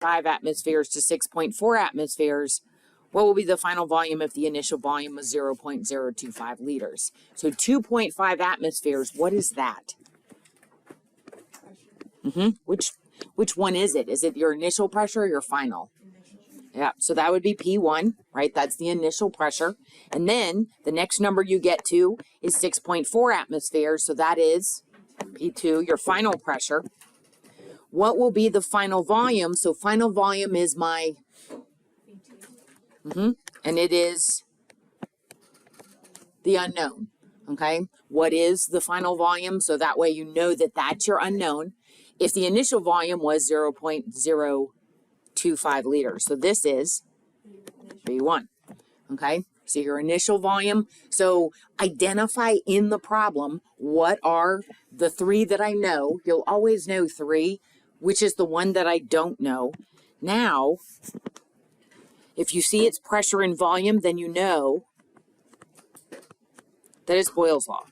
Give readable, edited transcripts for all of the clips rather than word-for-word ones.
5 atmospheres to 6.4 atmospheres, what will be the final volume if the initial volume was 0.025 liters? So 2.5 atmospheres, what is that? Which one is it? Is it your initial pressure or your final? Yeah, so that would be P1, right? That's the initial pressure. And then the next number you get to is 6.4 atmospheres. So that is P2, your final pressure. What will be the final volume? So final volume is my, and it is the unknown, okay? What is the final volume? So that way you know that that's your unknown. If the initial volume was 0.025 liters. So this is V1, okay? So your initial volume. So identify in the problem what are the 3 that I know. You'll always know 3, which is the one that I don't know. Now, if you see it's pressure and volume, then you know that it's Boyle's law.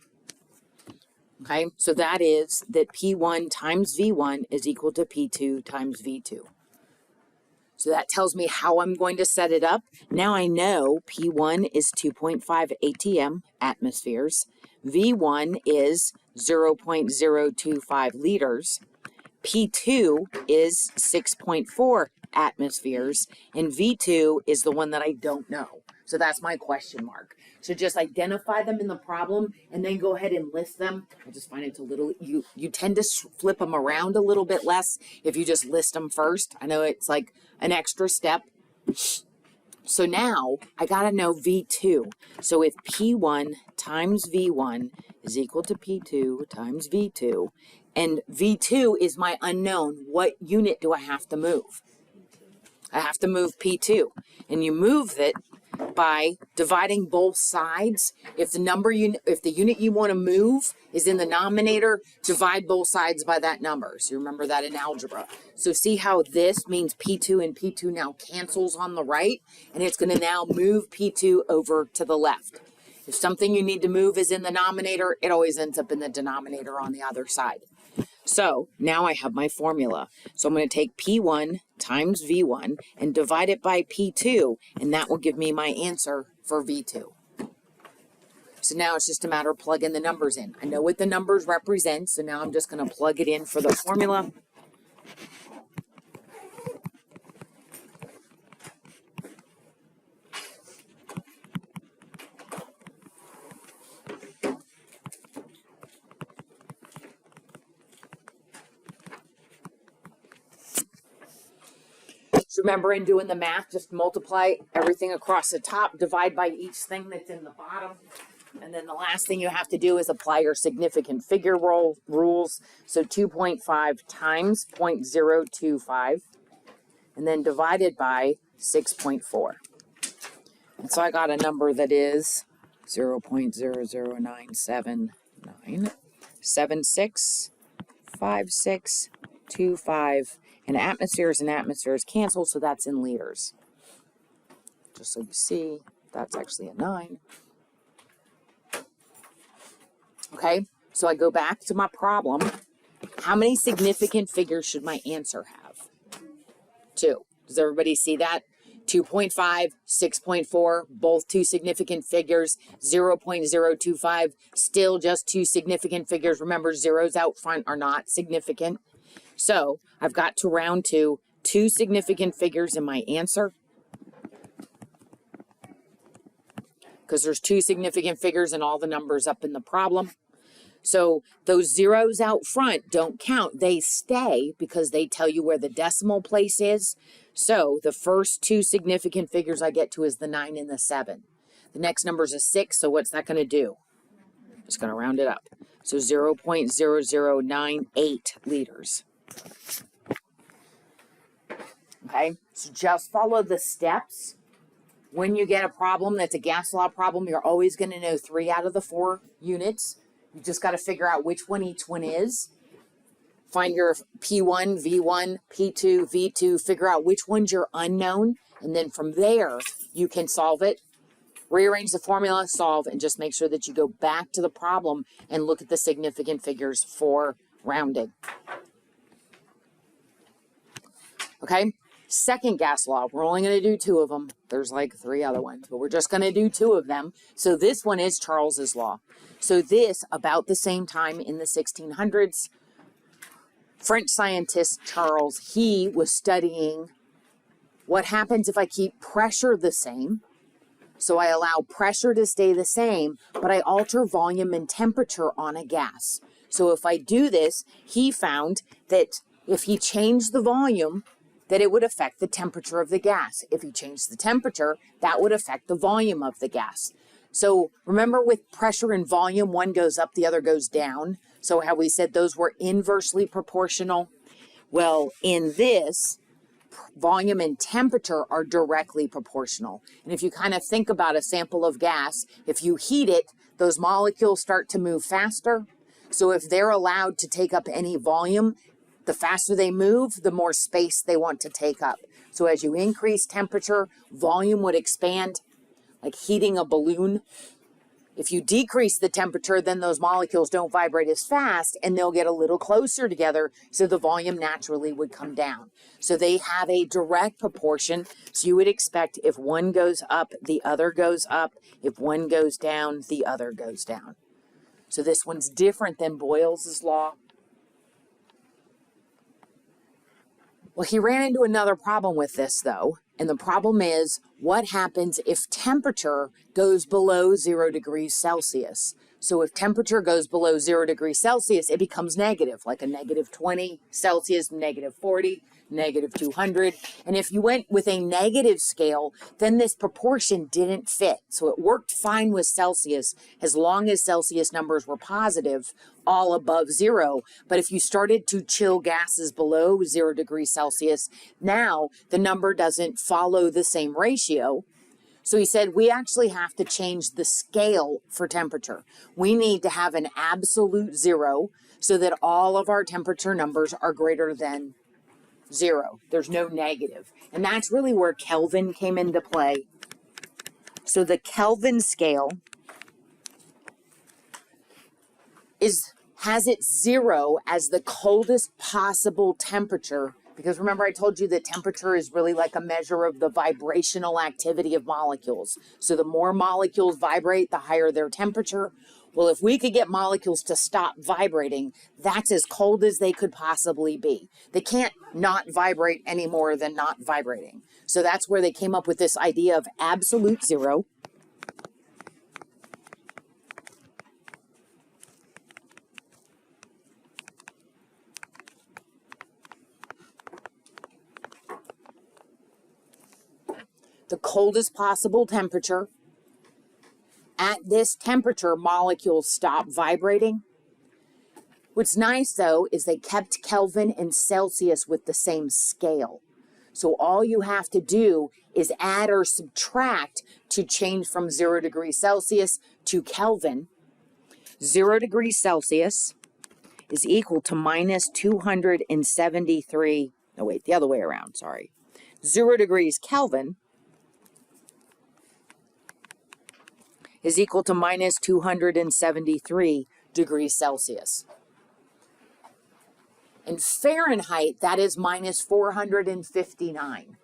Okay, so that is that P1 times V1 is equal to P2 times V2. So that tells me how I'm going to set it up. Now I know P1 is 2.5 ATM atmospheres. V1 is 0.025 liters. P2 is 6.4 atmospheres. And V2 is the one that I don't know. So that's my question mark. So just identify them in the problem and then go ahead and list them. I just find it's a little, you tend to flip them around a little bit less if you just list them first. I know it's like an extra step. So now I got to know V2. So if P1 times V1 is equal to P2 times V2, and V2 is my unknown, what unit do I have to move? I have to move P2. And you move it by dividing both sides. If the unit you want to move is in the denominator, divide both sides by that number. So you remember that in algebra. So see how this means P2 and P2 now cancels on the right, and it's going to now move P2 over to the left. If something you need to move is in the denominator, it always ends up in the denominator on the other side. So now I have my formula. So I'm going to take P1 times V1 and divide it by P2, and that will give me my answer for V2. So now it's just a matter of plugging the numbers in. I know what the numbers represent, so now I'm just going to plug it in for the formula. Remember, in doing the math, just multiply everything across the top, divide by each thing that's in the bottom. And then the last thing you have to do is apply your significant figure rules. So 2.5 times 0.025, and then divided by 6.4. And so I got a number that is 0.00979765625. And atmospheres cancel, so that's in liters. Just so you see, that's actually a 9. Okay, so I go back to my problem. How many significant figures should my answer have? 2. Does everybody see that? 2.5, 6.4, both 2 significant figures. 0.025, still just 2 significant figures. Remember, zeros out front are not significant. So I've got to round to 2 significant figures in my answer, because there's 2 significant figures in all the numbers up in the problem. So those zeros out front don't count. They stay because they tell you where the decimal place is. So the first 2 significant figures I get to is the 9 and the 7. The next number is a 6, so what's that going to do? Just going to round it up. So 0.0098 liters. Okay, so just follow the steps. When you get a problem that's a gas law problem, you're always going to know 3 out of the 4 units. You just got to figure out which one each one is. Find your P1, V1, P2, V2, figure out which one's your unknown, and then from there, you can solve it. Rearrange the formula, solve, and just make sure that you go back to the problem and look at the significant figures for rounding. Okay, Second gas law, we're only going to do 2 of them. There's like 3 other ones, but we're just going to do 2 of them. So this one is Charles's law. So this, about the same time in the 1600s, French scientist Charles, he was studying what happens if I keep pressure the same. So I allow pressure to stay the same, but I alter volume and temperature on a gas. So if I do this, he found that if he changed the volume, that it would affect the temperature of the gas. If he changed the temperature, that would affect the volume of the gas. So remember with pressure and volume, one goes up, the other goes down. So how we said those were inversely proportional? Well, in this, volume and temperature are directly proportional. And if you kind of think about a sample of gas, if you heat it, those molecules start to move faster. So if they're allowed to take up any volume, the faster they move, the more space they want to take up. So as you increase temperature, volume would expand, like heating a balloon. If you decrease the temperature, then those molecules don't vibrate as fast and they'll get a little closer together, so the volume naturally would come down. So they have a direct proportion. So you would expect if one goes up, the other goes up. If one goes down, the other goes down. So this one's different than Boyle's law. Well, he ran into another problem with this, though. And the problem is, what happens if temperature goes below 0 degrees Celsius? So if temperature goes below 0 degrees Celsius, it becomes negative, like a negative 20 Celsius, negative 40, negative 200. And if you went with a negative scale, then this proportion didn't fit. So it worked fine with Celsius as long as Celsius numbers were positive, all above 0. But if you started to chill gases below 0 degrees Celsius, now the number doesn't follow the same ratio. So he said, we actually have to change the scale for temperature. We need to have an absolute 0 so that all of our temperature numbers are greater than 0. There's no negative. And that's really where Kelvin came into play. So the Kelvin scale has its 0 as the coldest possible temperature, because remember I told you that temperature is really like a measure of the vibrational activity of molecules. So the more molecules vibrate, the higher their temperature. Well, if we could get molecules to stop vibrating, that's as cold as they could possibly be. They can't not vibrate any more than not vibrating. So that's where they came up with this idea of absolute 0. The coldest possible temperature. At this temperature, molecules stop vibrating. What's nice, though, is they kept Kelvin and Celsius with the same scale. So all you have to do is add or subtract to change from 0 degrees Celsius to Kelvin. 0 degrees Celsius is equal to minus 273. No, wait, the other way around, sorry. 0 degrees Kelvin is equal to minus 273 degrees Celsius. In Fahrenheit, that is minus 459.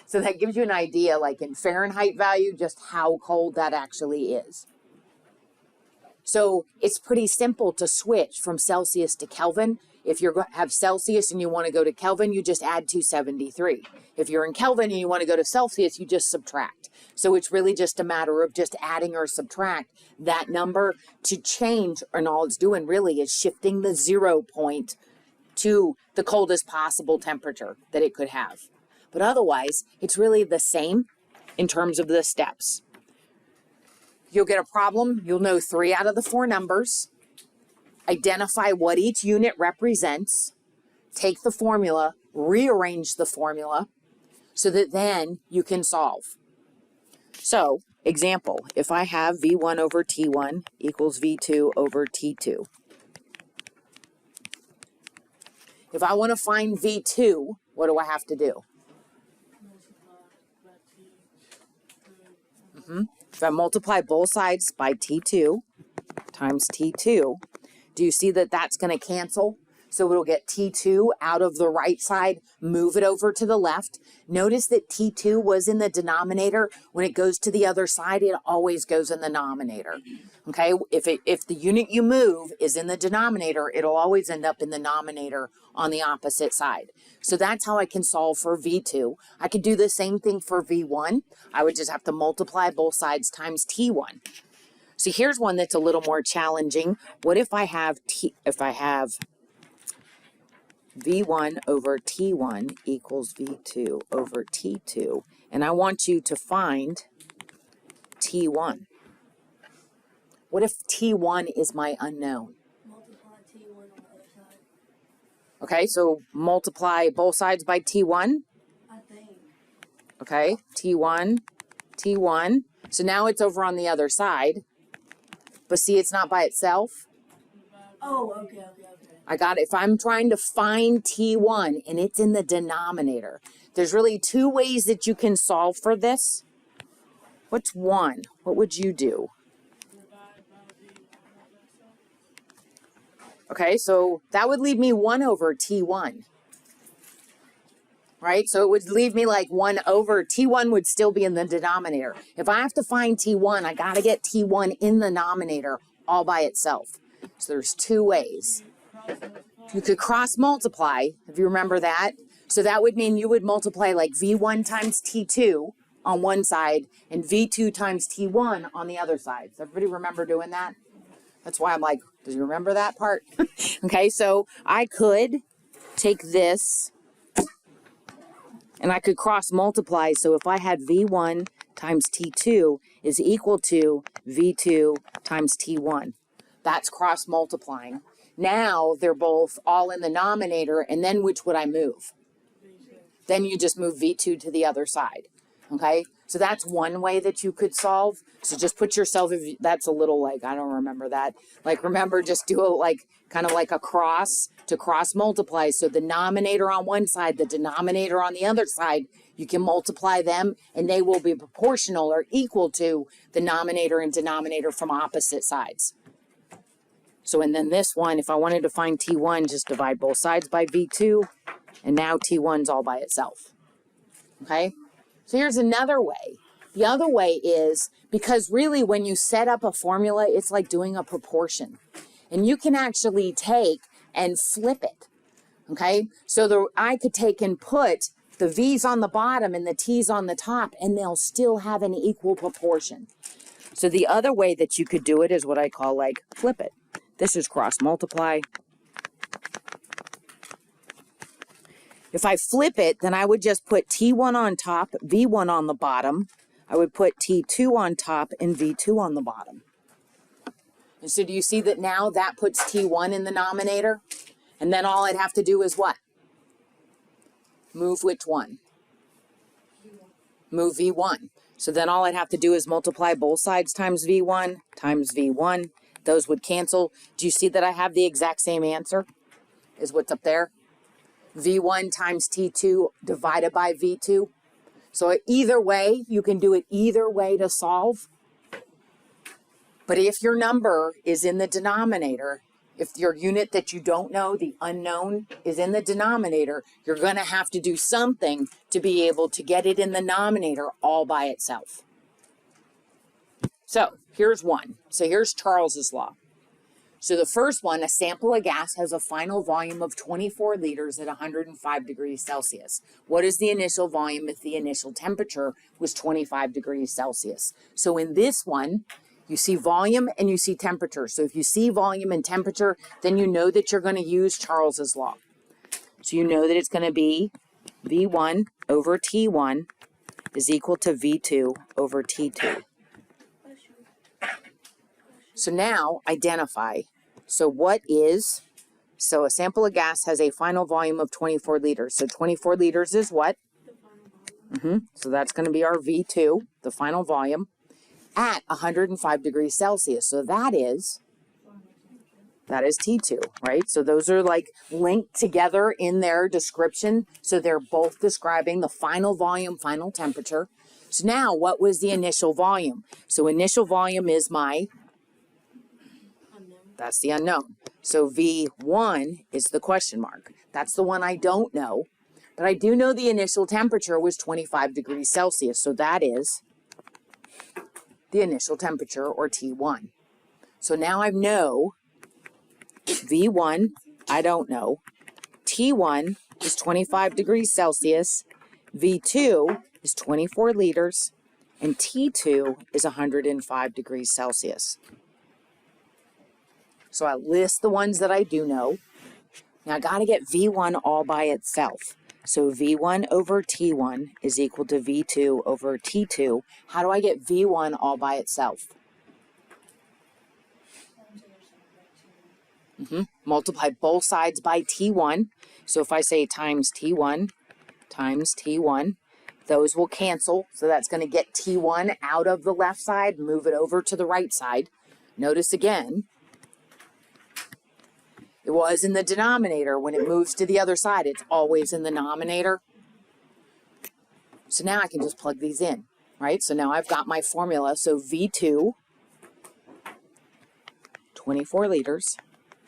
So that gives you an idea, like in Fahrenheit value, just how cold that actually is. So it's pretty simple to switch from Celsius to Kelvin. If you have Celsius and you want to go to Kelvin, you just add 273. If you're in Kelvin and you want to go to Celsius, you just subtract. So it's really just a matter of just adding or subtract that number to change, and all it's doing really is shifting the 0 point to the coldest possible temperature that it could have. But otherwise, it's really the same in terms of the steps. You'll get a problem, you'll know 3 out of the 4 numbers, identify what each unit represents, take the formula, rearrange the formula, so that then you can solve. So, example, if I have V1 over T1 equals V2 over T2. If I want to find V2, what do I have to do? If I multiply both sides by T2 times T2, do you see that that's going to cancel? So it'll get T2 out of the right side, move it over to the left. Notice that T2 was in the denominator. When it goes to the other side, it always goes in the denominator. Okay, if the unit you move is in the denominator, it'll always end up in the numerator on the opposite side. So that's how I can solve for V2. I could do the same thing for V1. I would just have to multiply both sides times T1. So here's one that's a little more challenging. What if I have V1 over T1 equals V2 over T2, and I want you to find T1. What if T1 is my unknown? Multiply T1 on the other side. Okay, so multiply both sides by T1. I think. Okay, T1, T1. So now it's over on the other side. But see, it's not by itself. Oh, okay. I got it. If I'm trying to find T1 and it's in the denominator, there's really two ways that you can solve for this. What's one? What would you do? Okay, so that would leave me 1 over T1. Right? So it would leave me like 1 over. T1 would still be in the denominator. If I have to find T1, I got to get T1 in the denominator all by itself. So there's two ways. You could cross multiply, if you remember that. So that would mean you would multiply like V1 times T2 on one side and V2 times T1 on the other side. Does everybody remember doing that? That's why I'm like, do you remember that part? Okay, so I could take this and I could cross multiply. So if I had V1 times T2 is equal to V2 times T1, that's cross multiplying. Now they're both all in the denominator, and then which would I move? Then you just move V2 to the other side. Okay, so that's one way that you could solve. So just put yourself, that's a little like, I don't remember that. Like remember, just do it like kind of like a cross to cross multiply. So the denominator on one side, the denominator on the other side, you can multiply them and they will be proportional or equal to the numerator and denominator from opposite sides. So and then this one, if I wanted to find T1, just divide both sides by V2, and now T1's all by itself. Okay? So here's another way. The other way is, because really when you set up a formula, it's like doing a proportion. And you can actually take and flip it. Okay? So I could take and put the V's on the bottom and the T's on the top, and they'll still have an equal proportion. So the other way that you could do it is what I call like flip it. This is cross multiply. If I flip it, then I would just put T1 on top, V1 on the bottom. I would put T2 on top and V2 on the bottom. And so do you see that now that puts T1 in the denominator? And then all I'd have to do is what? Move which one? Move V1. So then all I'd have to do is multiply both sides times V1 times V1. Those would cancel. Do you see that I have the exact same answer? Is what's up there? V1 times T2 divided by V2. So either way, you can do it either way to solve. But if your number is in the denominator, if your unit that you don't know, the unknown, is in the denominator, you're going to have to do something to be able to get it in the denominator all by itself. So here's one. So here's Charles's law. So the first one, a sample of gas has a final volume of 24 liters at 105 degrees Celsius. What is the initial volume if the initial temperature was 25 degrees Celsius? So in this one, you see volume and you see temperature. So if you see volume and temperature, then you know that you're going to use Charles's law. So you know that it's going to be V1 over T1 is equal to V2 over T2. So now identify. So so a sample of gas has a final volume of 24 liters. So 24 liters is what? So that's going to be our V2, the final volume, at 105 degrees Celsius. So that is T2, right? So those are like linked together in their description. So they're both describing the final volume, final temperature. So now what was the initial volume? So initial volume is my That's the unknown. So V1 is the question mark. That's the one I don't know. But I do know the initial temperature was 25 degrees Celsius. So that is the initial temperature, or T1. So now I know V1, I don't know. T1 is 25 degrees Celsius. V2 is 24 liters. And T2 is 105 degrees Celsius. So I list the ones that I do know. Now I got to get V1 all by itself. So V1 over T1 is equal to V2 over T2. How do I get V1 all by itself? Multiply both sides by T1. So if I say times T1 times T1, those will cancel. So that's going to get T1 out of the left side, move it over to the right side. Notice again, it was in the denominator. When it moves to the other side, it's always in the denominator. So now I can just plug these in, right? So now I've got my formula. So V2, 24 liters,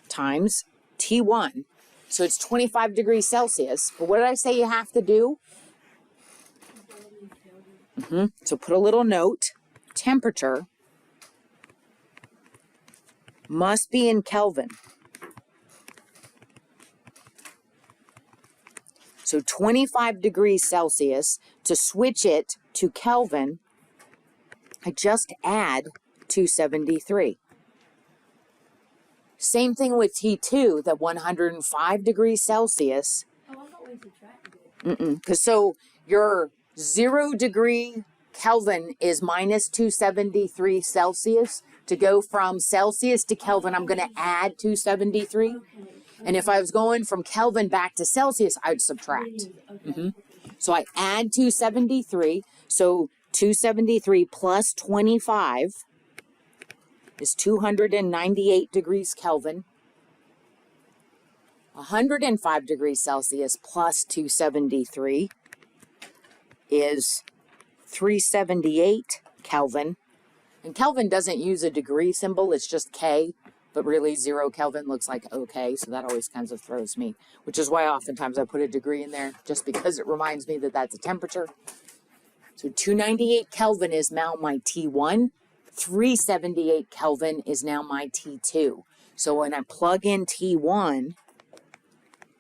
times T1. So it's 25 degrees Celsius. But what did I say you have to do? So put a little note. Temperature must be in Kelvin. So 25 degrees Celsius, to switch it to Kelvin, I just add 273. Same thing with T2, that 105 degrees Celsius. Oh, I thought we subtracted it. Because so your 0 degree Kelvin is minus 273 Celsius. To go from Celsius to Kelvin, I'm going to add 273. Okay. And if I was going from Kelvin back to Celsius, I would subtract. Okay. So I add 273. So 273 plus 25 is 298 degrees Kelvin. 105 degrees Celsius plus 273 is 378 Kelvin. And Kelvin doesn't use a degree symbol, it's just K. But really 0 Kelvin looks like OK, so that always kind of throws me. Which is why oftentimes I put a degree in there, just because it reminds me that that's a temperature. So 298 Kelvin is now my T1. 378 Kelvin is now my T2. So when I plug in T1,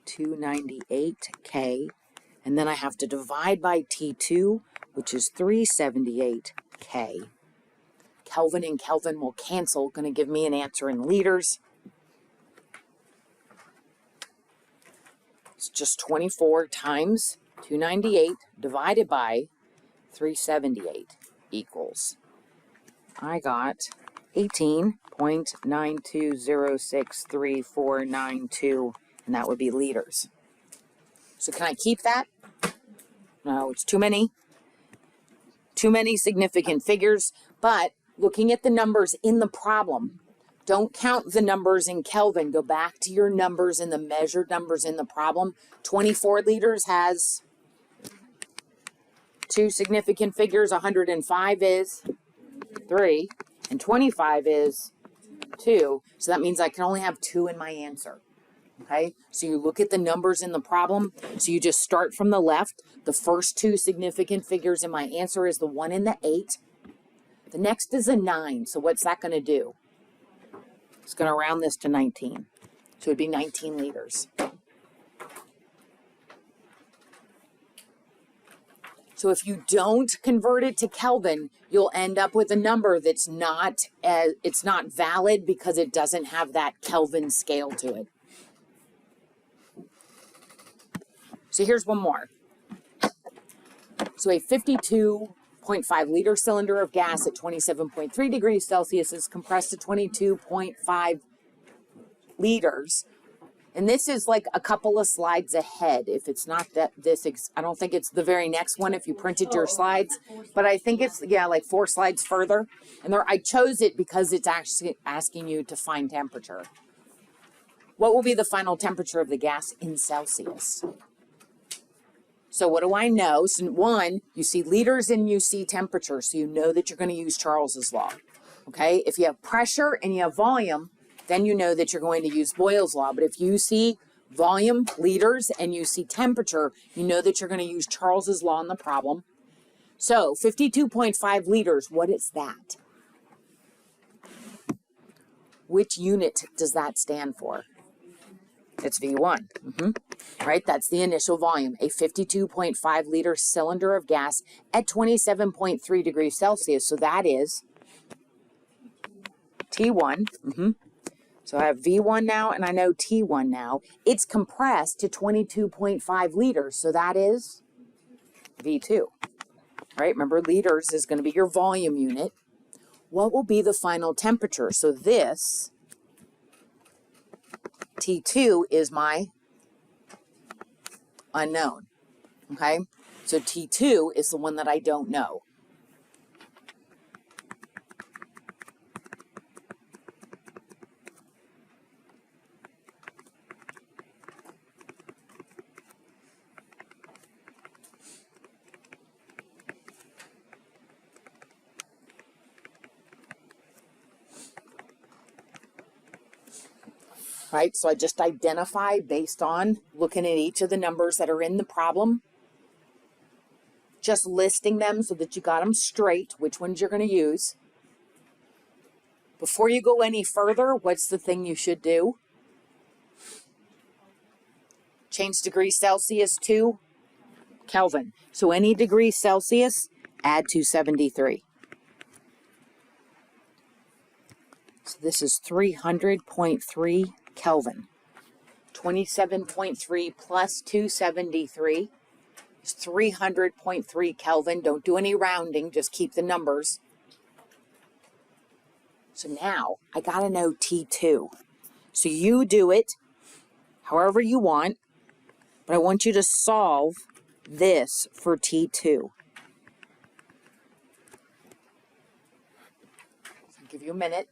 298 K, and then I have to divide by T2, which is 378 K. Kelvin and Kelvin will cancel, going to give me an answer in liters. It's just 24 times 298 divided by 378 equals, I got 18.920639492, and that would be liters. So can I keep that? No, it's too many. Too many significant figures, but looking at the numbers in the problem, don't count the numbers in Kelvin. Go back to your numbers in the measured numbers in the problem. 24 liters has two significant figures. 105 is 3, and 25 is 2. So that means I can only have 2 in my answer. Okay, so you look at the numbers in the problem. So you just start from the left. The first 2 significant figures in my answer is the 1 and the 8. The next is a 9. So what's that going to do? It's going to round this to 19. So it'd be 19 liters. So if you don't convert it to Kelvin, you'll end up with a number that's not valid because it doesn't have that Kelvin scale to it. So here's one more. So a 52.5 liter cylinder of gas at 27.3 degrees Celsius is compressed to 22.5 liters. And this is like a couple of slides ahead. If it's not that I don't think it's the very next one if you printed your slides, but I think it's, yeah, like 4 slides further. And I chose it because it's actually asking you to find temperature. What will be the final temperature of the gas in Celsius? So what do I know? So 1, you see liters and you see temperature. So you know that you're going to use Charles's law. Okay? If you have pressure and you have volume, then you know that you're going to use Boyle's law. But if you see volume, liters, and you see temperature, you know that you're going to use Charles's law in the problem. So 52.5 liters, what is that? Which unit does that stand for? It's V1, right? That's the initial volume, a 52.5 liter cylinder of gas at 27.3 degrees Celsius. So that is T1. So I have V1 now, and I know T1 now. It's compressed to 22.5 liters. So that is V2, right? Remember, liters is going to be your volume unit. What will be the final temperature? So this T2 is my unknown, okay? So T2 is the one that I don't know. Right, so I just identify based on looking at each of the numbers that are in the problem, just listing them so that you got them straight, which ones you're going to use. Before you go any further, what's the thing you should do? Change degrees Celsius to Kelvin. So any degree Celsius, add 273. So this is 300.3 Kelvin. 27.3 plus 273 is 300.3 Kelvin. Don't do any rounding, just keep the numbers. So now I got to know T2. So you do it however you want, but I want you to solve this for T2. I'll give you a minute.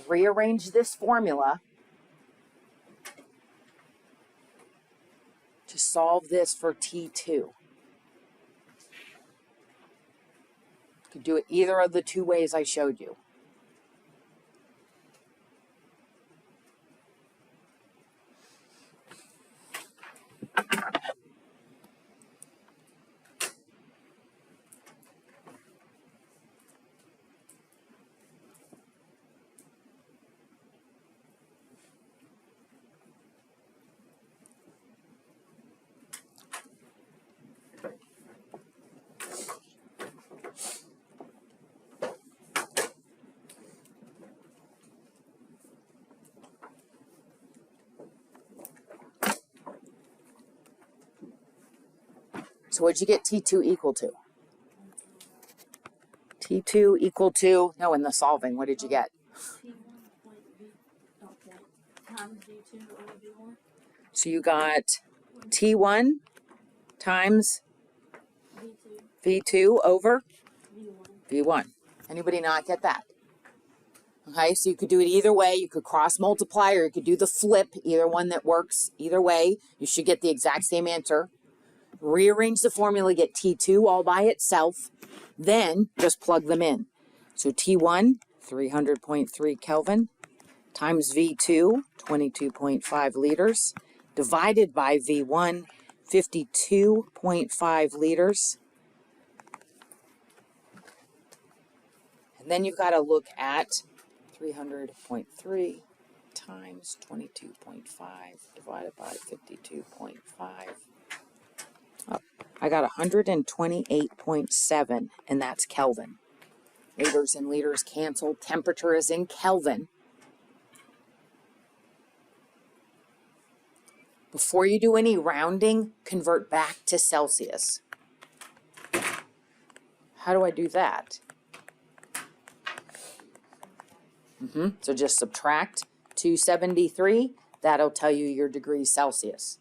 Rearrange this formula to solve this for T2. You could do it either of the two ways I showed you. So what'd you get T2 equal to? T2 equal to, no, in the solving, what did you get? Times V2 over V1. So you got T1 times V2 over V1. Anybody not get that? Okay, so you could do it either way. You could cross multiply or you could do the flip, either one that works. Either way, you should get the exact same answer. Rearrange the formula, get T2 all by itself, then just plug them in. So T1, 300.3 Kelvin, times V2, 22.5 liters, divided by V1, 52.5 liters. And then you've got to look at 300.3 times 22.5 divided by 52.5. Oh, I got 128.7, and that's Kelvin. Liters and liters cancel. Temperature is in Kelvin. Before you do any rounding, convert back to Celsius. How do I do that? So just subtract 273. That'll tell you your degrees Celsius.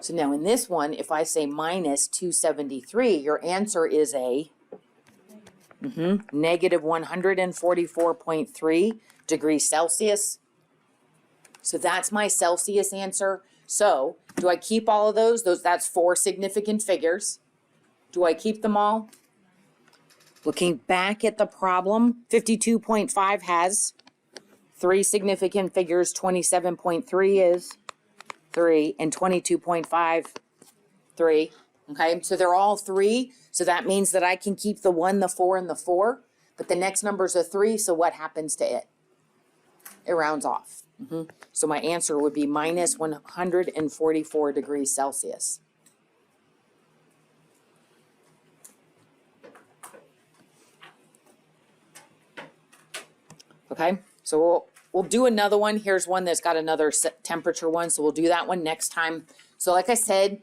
So now in this one, if I say minus 273, your answer is a negative 144.3 degrees Celsius. So that's my Celsius answer. So do I keep all of those? That's 4 significant figures. Do I keep them all? Looking back at the problem, 52.5 has Three significant figures, 27.3 is 3, and 22.5, 3. Okay, so they're all 3. So that means that I can keep the 1, the 4, and the 4. But the next number is a 3, so what happens to it? It rounds off. So my answer would be minus 144 degrees Celsius. Okay, so we'll do another one. Here's one that's got another temperature one, so we'll do that one next time. So like I said,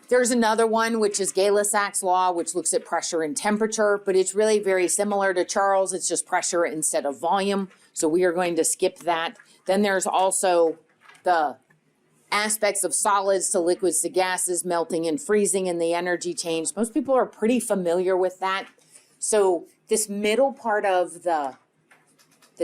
there's another one, which is Gay-Lussac's law, which looks at pressure and temperature, but it's really very similar to Charles. It's just pressure instead of volume. So we are going to skip that. Then there's also the aspects of solids to liquids to gases, melting and freezing, and the energy change. Most people are pretty familiar with that. So this middle part of the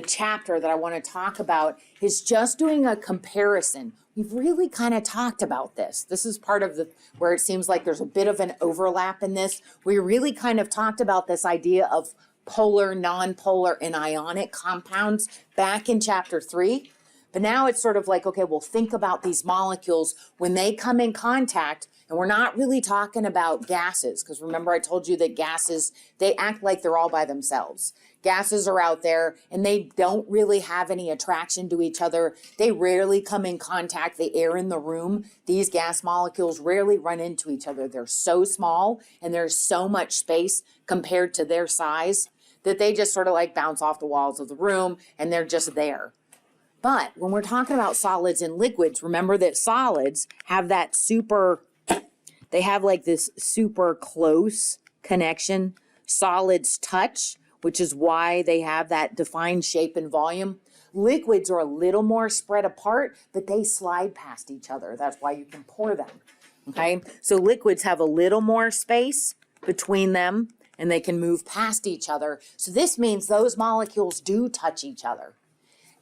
chapter that I want to talk about is just doing a comparison. We've really kind of talked about this. This is part of where it seems like there's a bit of an overlap in this. We really kind of talked about this idea of polar, non-polar, and ionic compounds back in chapter 3. But now it's sort of like, okay, well, think about these molecules when they come in contact, and we're not really talking about gases, because remember I told you that gases, they act like they're all by themselves. Gases are out there, and they don't really have any attraction to each other. They rarely come in contact. The air in the room, these gas molecules rarely run into each other. They're so small, and there's so much space compared to their size that they just sort of like bounce off the walls of the room, and they're just there. But when we're talking about solids and liquids, remember that solids have that they have like this super close connection. Solids touch, which is why they have that defined shape and volume. Liquids are a little more spread apart, but they slide past each other. That's why you can pour them, okay? So liquids have a little more space between them, and they can move past each other. So this means those molecules do touch each other.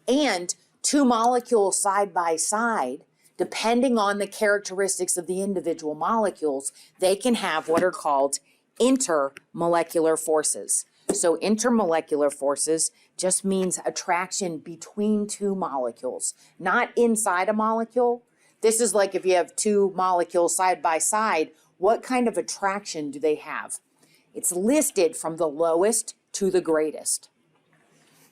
And two molecules side by side, depending on the characteristics of the individual molecules, they can have what are called intermolecular forces. So intermolecular forces just means attraction between two molecules, not inside a molecule. This is like if you have two molecules side by side, what kind of attraction do they have? It's listed from the lowest to the greatest.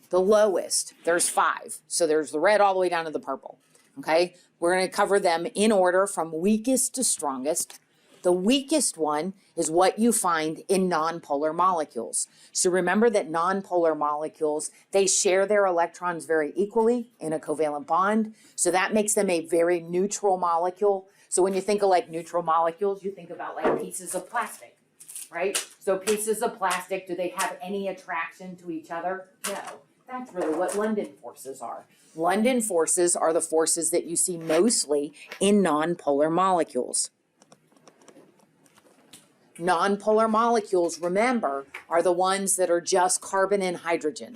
The lowest, there's 5. So there's the red all the way down to the purple, okay? We're going to cover them in order from weakest to strongest. The weakest one is what you find in nonpolar molecules. So remember that nonpolar molecules, they share their electrons very equally in a covalent bond. So that makes them a very neutral molecule. So when you think of like neutral molecules, you think about like pieces of plastic, right? So pieces of plastic, do they have any attraction to each other? No. That's really what London forces are. London forces are the forces that you see mostly in nonpolar molecules. Nonpolar molecules, remember, are the ones that are just carbon and hydrogen.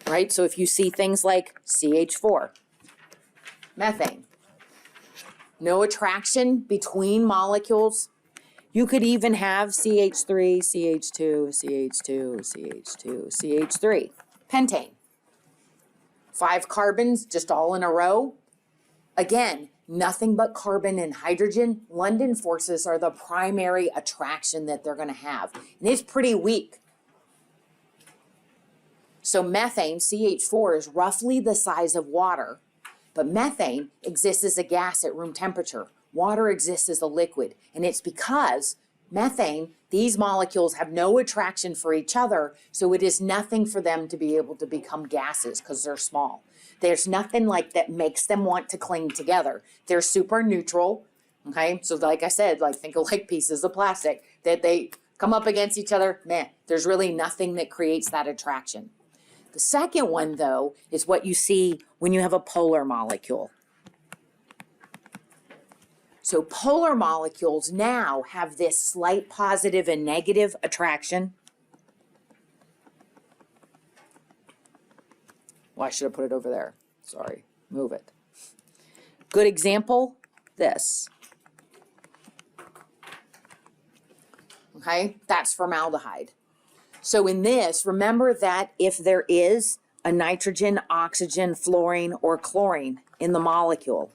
Right? So if you see things like CH4, methane, no attraction between molecules. You could even have CH3, CH2, CH2, CH2, CH3, pentane. 5 carbons just all in a row. Again, nothing but carbon and hydrogen. London forces are the primary attraction that they're going to have. And it's pretty weak. So methane, CH4, is roughly the size of water. But methane exists as a gas at room temperature. Water exists as a liquid. And it's because methane, these molecules have no attraction for each other, so it is nothing for them to be able to become gases because they're small. There's nothing like that makes them want to cling together. They're super neutral, okay? So like I said, like think of like pieces of plastic that they come up against each other, meh, there's really nothing that creates that attraction. The second one, though, is what you see when you have a polar molecule. So polar molecules now have this slight positive and negative attraction. Well, I should have put it over there. Sorry, move it. Good example, this. Okay, that's formaldehyde. So in this, remember that if there is a nitrogen, oxygen, fluorine, or chlorine in the molecule,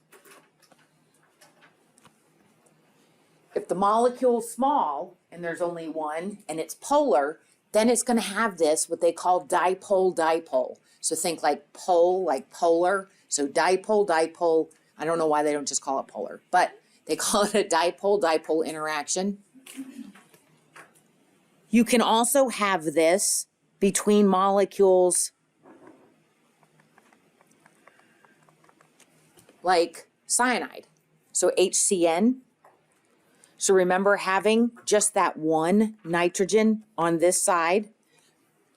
if the molecule's small and there's only one and it's polar, then it's going to have this, what they call dipole-dipole. So think like pole, like polar. So dipole-dipole, I don't know why they don't just call it polar, but they call it a dipole-dipole interaction. You can also have this between molecules like cyanide, so HCN. So remember having just that one nitrogen on this side.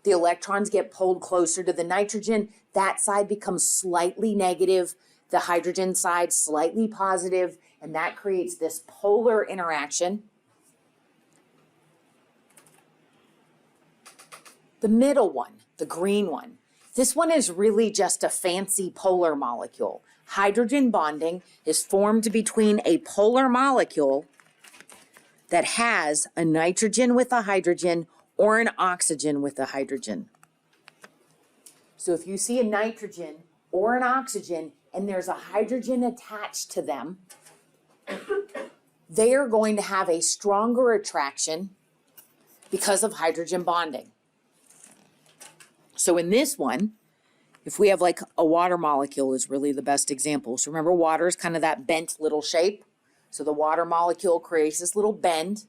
The electrons get pulled closer to the nitrogen. That side becomes slightly negative, the hydrogen side slightly positive, and that creates this polar interaction. The middle one, the green one, this one is really just a fancy polar molecule. Hydrogen bonding is formed between a polar molecule that has a nitrogen with a hydrogen or an oxygen with a hydrogen. So if you see a nitrogen or an oxygen and there's a hydrogen attached to them, they are going to have a stronger attraction because of hydrogen bonding. So in this one, if we have like a water molecule is really the best example. So remember, water is kind of that bent little shape. So the water molecule creates this little bend.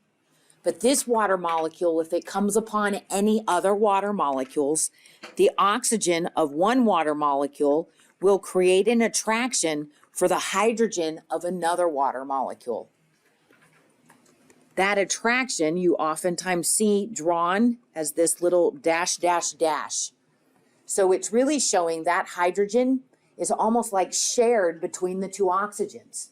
But this water molecule, if it comes upon any other water molecules, the oxygen of one water molecule will create an attraction for the hydrogen of another water molecule. That attraction you oftentimes see drawn as this little dash, dash, dash. So it's really showing that hydrogen is almost like shared between the two oxygens.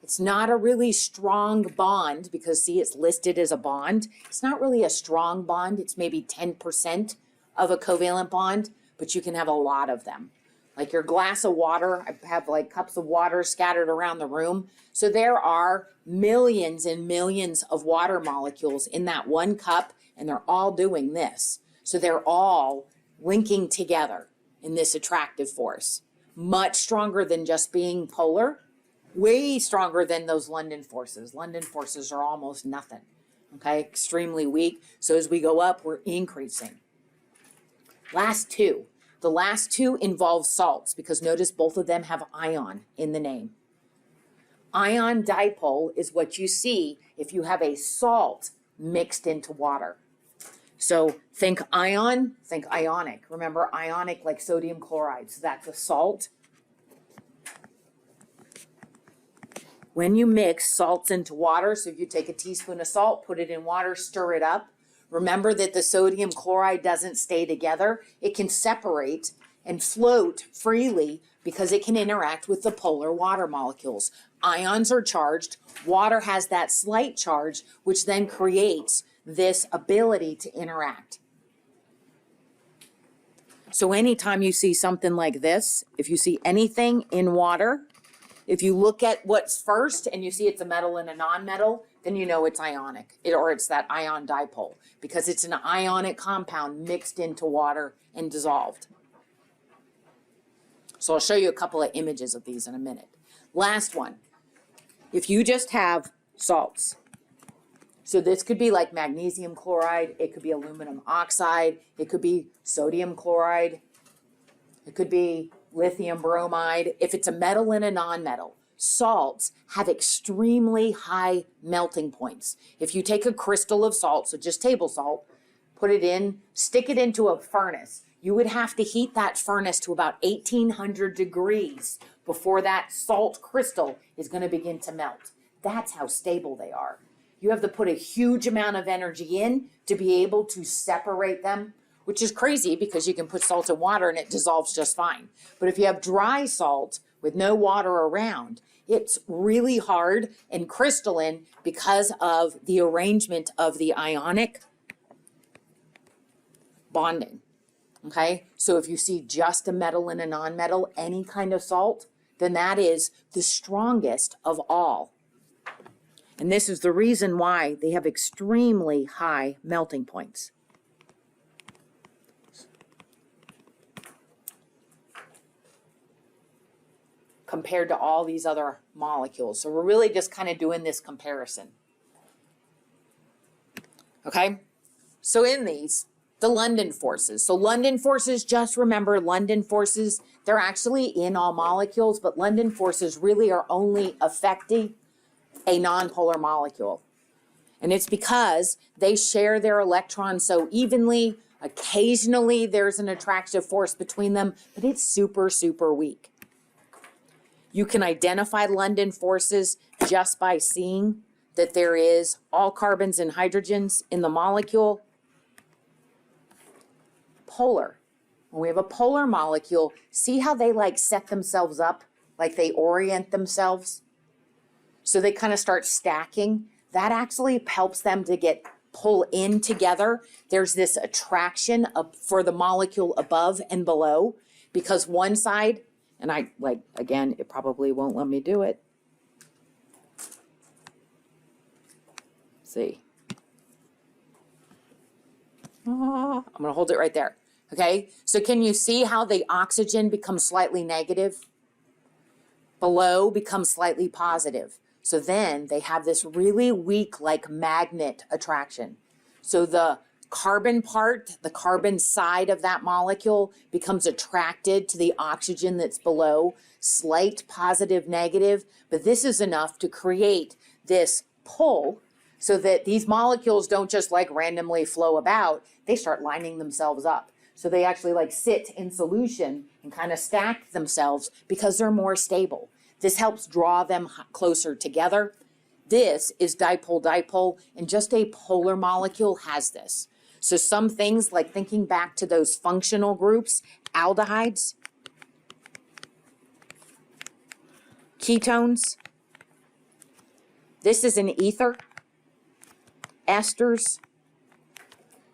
It's not a really strong bond because, see, it's listed as a bond. It's not really a strong bond. It's maybe 10% of a covalent bond, but you can have a lot of them. Like your glass of water, I have like cups of water scattered around the room. So there are millions and millions of water molecules in that one cup, and they're all doing this. So they're all linking together in this attractive force. Much stronger than just being polar. Way stronger than those London forces. London forces are almost nothing, okay? Extremely weak. So as we go up, we're increasing. Last two. The last two involve salts because notice both of them have ion in the name. Ion dipole is what you see if you have a salt mixed into water. So think ion, think ionic. Remember ionic like sodium chloride. So that's a salt. When you mix salts into water, so if you take a teaspoon of salt, put it in water, stir it up, remember that the sodium chloride doesn't stay together. It can separate and float freely because it can interact with the polar water molecules. Ions are charged. Water has that slight charge, which then creates this ability to interact. So anytime you see something like this, if you see anything in water, if you look at what's first and you see it's a metal and a non-metal, then you know it's ionic, or it's that ion dipole, because it's an ionic compound mixed into water and dissolved. So I'll show you a couple of images of these in a minute. Last one, if you just have salts, so this could be like magnesium chloride, it could be aluminum oxide, it could be sodium chloride, it could be lithium bromide. If it's a metal and a non-metal, salts have extremely high melting points. If you take a crystal of salt, so just table salt, put it in, stick it into a furnace, you would have to heat that furnace to about 1800 degrees before that salt crystal is going to begin to melt. That's how stable they are. You have to put a huge amount of energy in to be able to separate them, which is crazy because you can put salt in water and it dissolves just fine. But if you have dry salt with no water around, it's really hard and crystalline because of the arrangement of the ionic bonding. Okay, so if you see just a metal and a non-metal, any kind of salt, then that is the strongest of all. And this is the reason why they have extremely high melting points. Compared to all these other molecules. So we're really just kind of doing this comparison. Okay? So in these, the London forces. So London forces, just remember London forces, they're actually in all molecules, but London forces really are only affecting a nonpolar molecule. And it's because they share their electrons so evenly. Occasionally there's an attractive force between them, but it's super, super weak. You can identify London forces just by seeing that there is all carbons and hydrogens in the molecule. Polar. When we have a polar molecule, see how they like set themselves up, like they orient themselves? So they kind of start stacking. That actually helps them to pull in together. There's this attraction for the molecule above and below, because one side, and again, it probably won't let me do it. Let's see. I'm gonna hold it right there. Okay, so can you see how the oxygen becomes slightly negative? Below becomes slightly positive. So then they have this really weak, like magnet attraction. So the carbon part, the carbon side of that molecule becomes attracted to the oxygen that's below, slight positive, negative, but this is enough to create this pull so that these molecules don't just like randomly flow about, they start lining themselves up. So they actually like sit in solution and kind of stack themselves because they're more stable. This helps draw them closer together. This is dipole-dipole, and just a polar molecule has this. So some things, like thinking back to those functional groups, aldehydes, ketones, this is an ether, esters,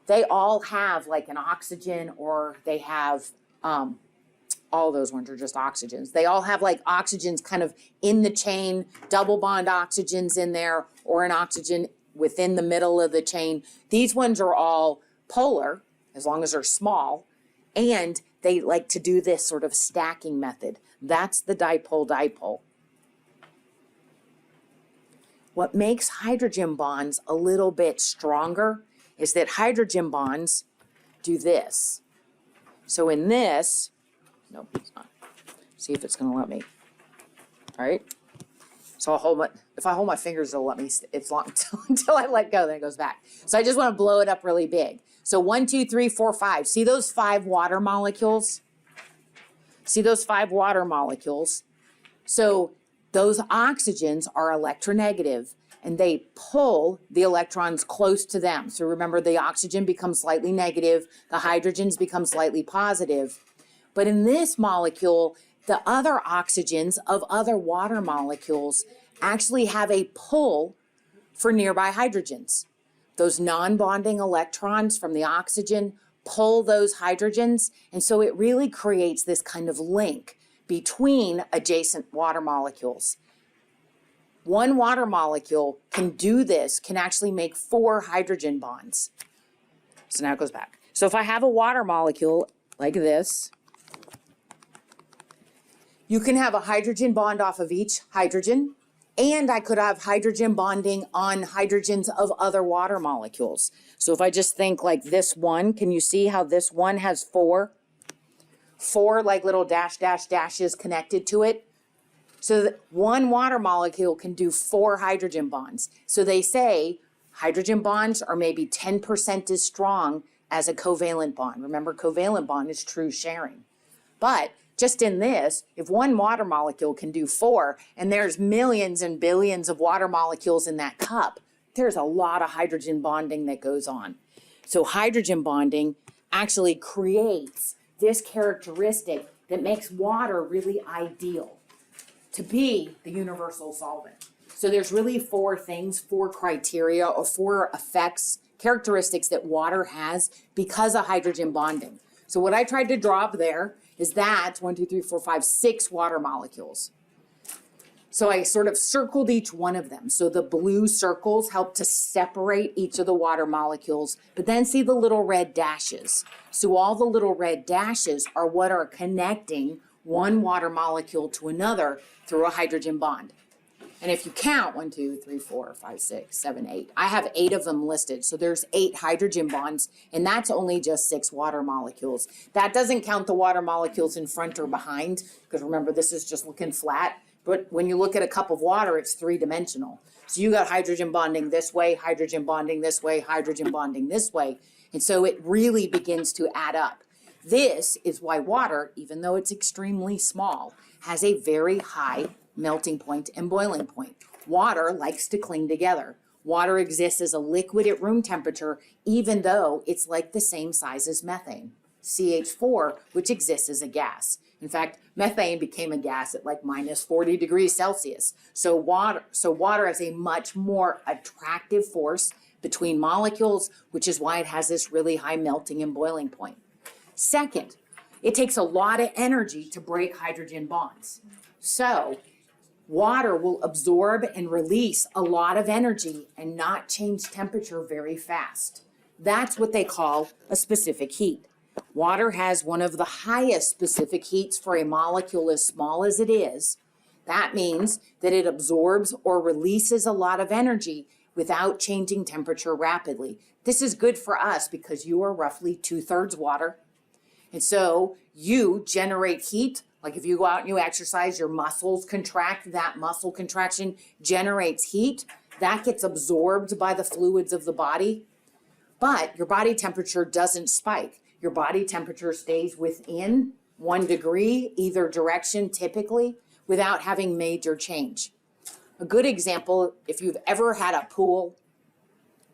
they all have like an oxygen, or they have, all those ones are just oxygens. They all have like oxygens kind of in the chain, double bond oxygens in there, or an oxygen within the middle of the chain. These ones are all polar, as long as they're small, and they like to do this sort of stacking method. That's the dipole-dipole. What makes hydrogen bonds a little bit stronger is that hydrogen bonds do this. So in this, nope, it's not. See if it's gonna let me. All right. So if I hold my fingers, it'll let me, it's long until I let go, then it goes back. So I just wanna blow it up really big. So 1, 2, 3, 4, 5. See those 5 water molecules? See those 5 water molecules? So those oxygens are electronegative, and they pull the electrons close to them. So remember, the oxygen becomes slightly negative, the hydrogens become slightly positive. But in this molecule, the other oxygens of other water molecules actually have a pull for nearby hydrogens. Those non-bonding electrons from the oxygen pull those hydrogens, and so it really creates this kind of link between adjacent water molecules. One water molecule can do this, can actually make 4 hydrogen bonds. So now it goes back. So if I have a water molecule like this, you can have a hydrogen bond off of each hydrogen, and I could have hydrogen bonding on hydrogens of other water molecules. So if I just think like this one, can you see how this one has 4 like little dashes connected to it? So that one water molecule can do 4 hydrogen bonds. So they say hydrogen bonds are maybe 10% as strong as a covalent bond. Remember, covalent bond is true sharing. But just in this, if one water molecule can do 4, and there's millions and billions of water molecules in that cup, there's a lot of hydrogen bonding that goes on. So hydrogen bonding actually creates this characteristic that makes water really ideal to be the universal solvent. So there's really 4 things, 4 criteria, or 4 effects, characteristics that water has because of hydrogen bonding. So what I tried to draw up there is that 1, 2, 3, 4, 5, 6 water molecules. So I sort of circled each one of them. So the blue circles help to separate each of the water molecules, but then see the little red dashes. So all the little red dashes are what are connecting one water molecule to another through a hydrogen bond. And if you count 1, 2, 3, 4, 5, 6, 7, 8, I have 8 of them listed. So there's 8 hydrogen bonds, and that's only just 6 water molecules. That doesn't count the water molecules in front or behind, because remember, this is just looking flat. But when you look at a cup of water, it's 3-dimensional. So you got hydrogen bonding this way, hydrogen bonding this way, hydrogen bonding this way. And so it really begins to add up. This is why water, even though it's extremely small, has a very high melting point and boiling point. Water likes to cling together. Water exists as a liquid at room temperature, even though it's like the same size as methane, CH4, which exists as a gas. In fact, methane became a gas at like minus 40 degrees Celsius. So water has a much more attractive force between molecules, which is why it has this really high melting and boiling point. Second, it takes a lot of energy to break hydrogen bonds. So water will absorb and release a lot of energy and not change temperature very fast. That's what they call a specific heat. Water has one of the highest specific heats for a molecule as small as it is. That means that it absorbs or releases a lot of energy without changing temperature rapidly. This is good for us because you are roughly 2/3 water. And so you generate heat. Like if you go out and you exercise, your muscles contract, that muscle contraction generates heat. That gets absorbed by the fluids of the body. But your body temperature doesn't spike. Your body temperature stays within 1 degree, either direction typically, without having major change. A good example, if you've ever had a pool,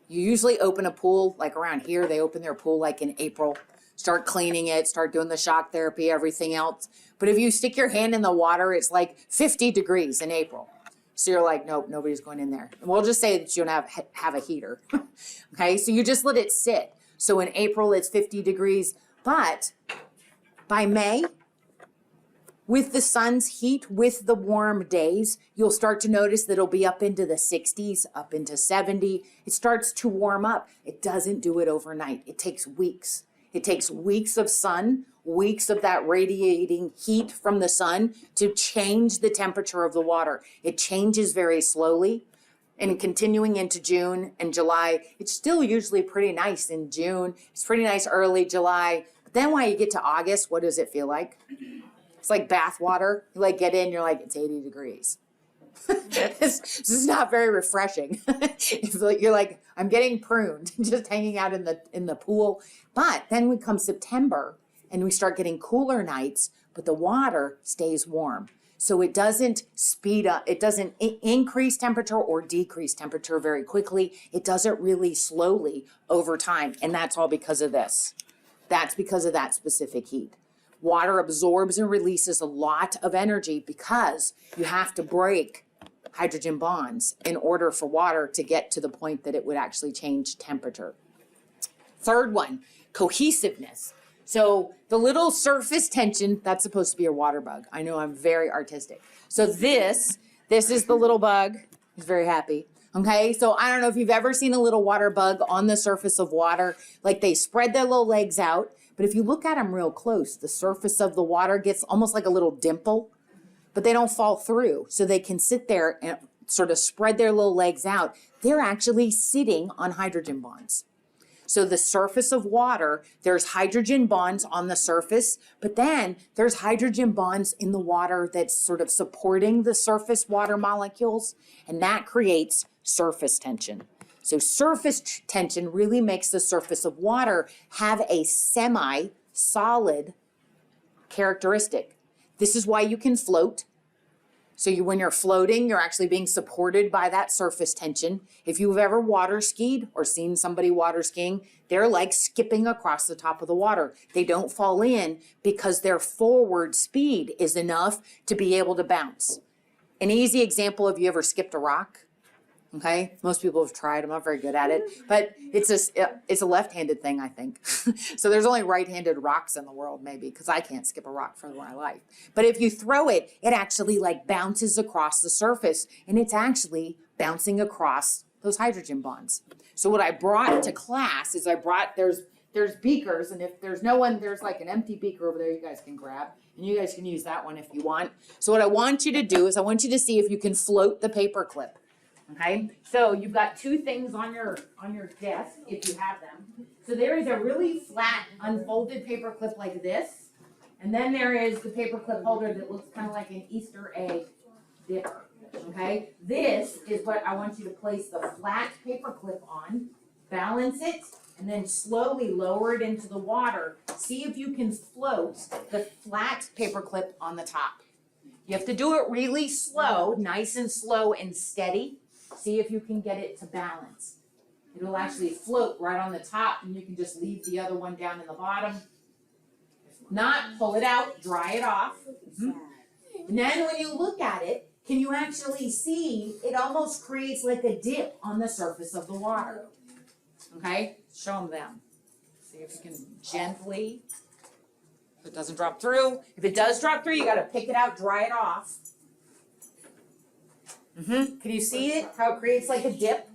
you usually open a pool like around here. They open their pool like in April. Start cleaning it, start doing the shock therapy, everything else. But if you stick your hand in the water, it's like 50 degrees in April. So you're like, nope, nobody's going in there. And we'll just say that you don't have a heater. Okay, so you just let it sit. So in April, it's 50 degrees. But by May, with the sun's heat, with the warm days, you'll start to notice that it'll be up into the 60s, up into 70. It starts to warm up. It doesn't do it overnight. It takes weeks. It takes weeks of sun, weeks of that radiating heat from the sun to change the temperature of the water. It changes very slowly. And continuing into June and July, it's still usually pretty nice in June. It's pretty nice early July. But then when you get to August, what does it feel like? It's like bath water. You like get in, you're like, it's 80 degrees. This is not very refreshing. You're like, I'm getting pruned, just hanging out in the pool. But then we come September and we start getting cooler nights, but the water stays warm. So it doesn't speed up, it doesn't increase temperature or decrease temperature very quickly. It does it really slowly over time. And that's all because of this. That's because of that specific heat. Water absorbs and releases a lot of energy because you have to break hydrogen bonds in order for water to get to the point that it would actually change temperature. Third one, cohesiveness. So the little surface tension, that's supposed to be a water bug. I know I'm very artistic. So this is the little bug. He's very happy. Okay, so I don't know if you've ever seen a little water bug on the surface of water. Like they spread their little legs out, but if you look at them real close, the surface of the water gets almost like a little dimple, but they don't fall through. So they can sit there and sort of spread their little legs out. They're actually sitting on hydrogen bonds. So the surface of water, there's hydrogen bonds on the surface, but then there's hydrogen bonds in the water that's sort of supporting the surface water molecules, and that creates surface tension. So surface tension really makes the surface of water have a semi-solid characteristic. This is why you can float. So when you're floating, you're actually being supported by that surface tension. If you've ever water skied or seen somebody water skiing, they're like skipping across the top of the water. They don't fall in because their forward speed is enough to be able to bounce. An easy example, have you ever skipped a rock? Okay, most people have tried. I'm not very good at it, but it's a left-handed thing, I think. So there's only right-handed rocks in the world, maybe, because I can't skip a rock for my life. But if you throw it, it actually like bounces across the surface, and it's actually bouncing across those hydrogen bonds. So what I brought to class is there's beakers, and if there's no one, there's like an empty beaker over there you guys can grab, and you guys can use that one if you want. So what I want you to do is I want you to see if you can float the paper clip. Okay, so you've got two things on your desk if you have them. So there is a really flat unfolded paper clip like this, and then there is the paper clip holder that looks kind of like an Easter egg dipper. Okay, this is what I want you to place the flat paper clip on, balance it, and then slowly lower it into the water. See if you can float the flat paper clip on the top. You have to do it really slow, nice and slow and steady. See if you can get it to balance. It'll actually float right on the top, and you can just leave the other one down in the bottom. If not, pull it out, dry it off. And then when you look at it, can you actually see it almost creates like a dip on the surface of the water? Okay, show them. See if you can gently, if it doesn't drop through. If it does drop through, you gotta pick it out, dry it off. Can you see it? How it creates like a dip?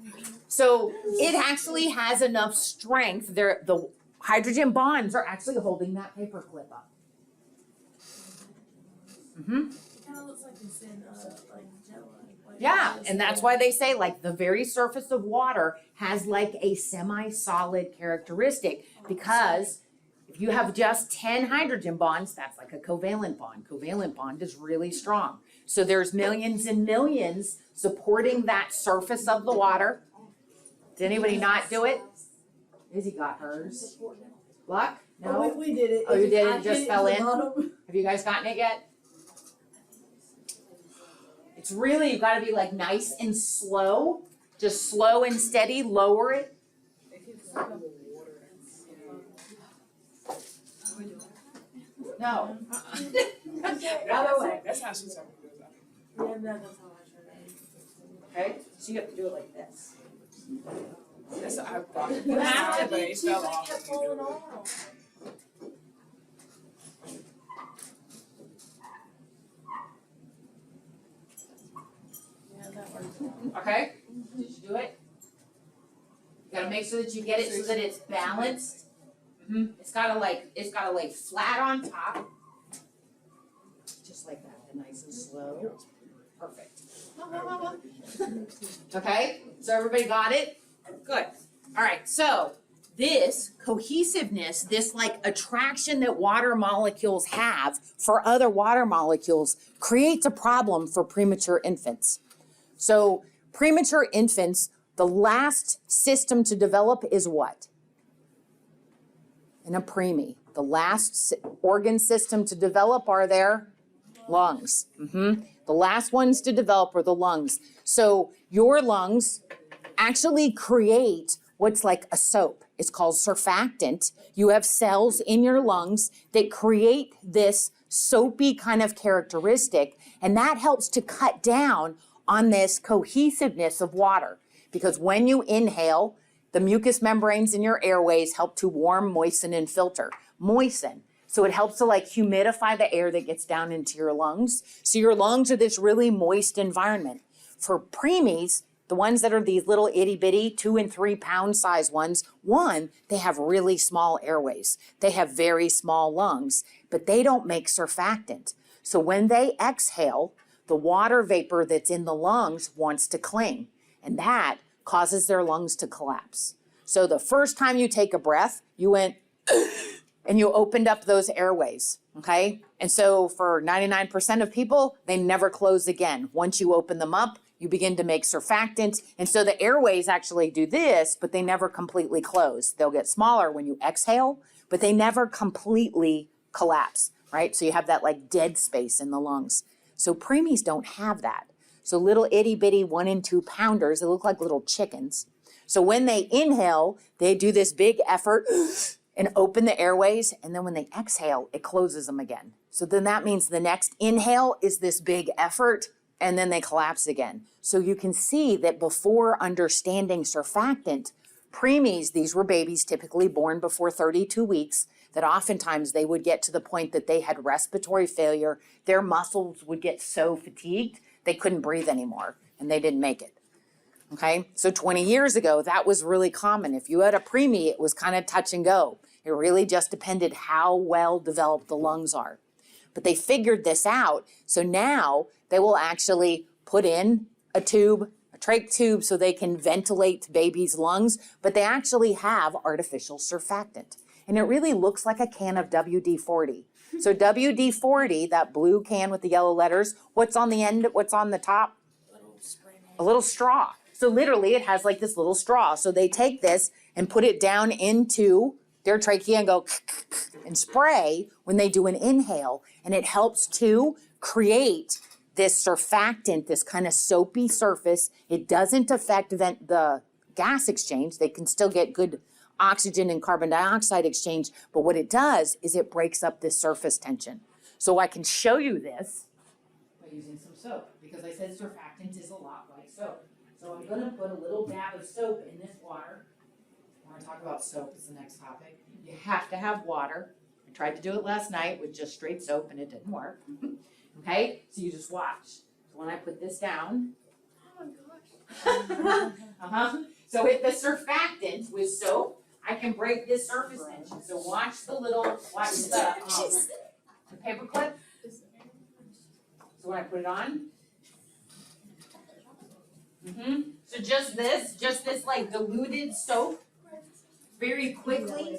So it actually has enough strength. The hydrogen bonds are actually holding that paper clip up. It kind of looks like it's in like Jello. Yeah, and that's why they say like the very surface of water has like a semi-solid characteristic, because if you have just 10 hydrogen bonds, that's like a covalent bond. Covalent bond is really strong. So there's millions and millions supporting that surface of the water. Did anybody not do it? Izzy got hers. Luck? No? Oh, we did it. Oh, you did it? It just I fell hit in? the bottom. Have you guys gotten it yet? It's really, you've got to be like nice and slow. Just slow and steady, lower it. No. Other way. That's how she told me to do that. Yeah, that's how I tried it. Okay, so you have to do it like this. That's what I thought. You have to but it fell off. Kept falling off. Yeah, that works. Okay, did you do it? You gotta make sure that you get it so that it's balanced. It's gotta lay flat on top. Just like that, and nice and slow. Perfect. Okay, so everybody got it? Good. All right, so this cohesiveness, this like attraction that water molecules have for other water molecules creates a problem for premature infants. So premature infants, the last system to develop is what? In a preemie. The last organ system to develop are their lungs. The last ones to develop are the lungs. So your lungs actually create what's like a soap. It's called surfactant. You have cells in your lungs that create this soapy kind of characteristic, and that helps to cut down on this cohesiveness of water. Because when you inhale, the mucous membranes in your airways help to warm, moisten, and filter. Moisten. So it helps to like humidify the air that gets down into your lungs. So your lungs are this really moist environment. For preemies, the ones that are these little itty bitty 2 and 3 pound size ones, one, they have really small airways. They have very small lungs, but they don't make surfactant. So when they exhale, the water vapor that's in the lungs wants to cling, and that causes their lungs to collapse. So the first time you take a breath, you went and you opened up those airways, okay? And so for 99% of people, they never close again. Once you open them up, you begin to make surfactant. And so the airways actually do this, but they never completely close. They'll get smaller when you exhale, but they never completely collapse, right? So you have that like dead space in the lungs. So preemies don't have that. So little itty bitty 1 and 2 pounders, they look like little chickens. So when they inhale, they do this big effort and open the airways. And then when they exhale, it closes them again. So then that means the next inhale is this big effort and then they collapse again. So you can see that before understanding surfactant, preemies, these were babies typically born before 32 weeks, that oftentimes they would get to the point that they had respiratory failure. Their muscles would get so fatigued, they couldn't breathe anymore, and they didn't make it. Okay, so 20 years ago, that was really common. If you had a preemie, it was kind of touch and go. It really just depended how well developed the lungs are. But they figured this out, so now they will actually put in a tube, a trach tube, so they can ventilate babies' lungs, but they actually have artificial surfactant. And it really looks like a can of WD-40. So WD-40, that blue can with the yellow letters, what's on the end, what's on the top? A little straw. So literally it has like this little straw. So they take this and put it down into their trachea and go and spray when they do an inhale. And it helps to create this surfactant, this kind of soapy surface. It doesn't affect the gas exchange. They can still get good oxygen and carbon dioxide exchange. But what it does is it breaks up this surface tension. So I can show you this by using some soap, because I said surfactant is a lot like soap. So I'm gonna put a little dab of soap in this water. We're gonna talk about soap as the next topic. You have to have water. I tried to do it last night with just straight soap and it didn't work. Okay, so you just watch. So when I put this down. Oh my gosh. So with the surfactant with soap, I can break this surface tension. So watch the paper clip. So when I put it on. So just this like diluted soap, very quickly.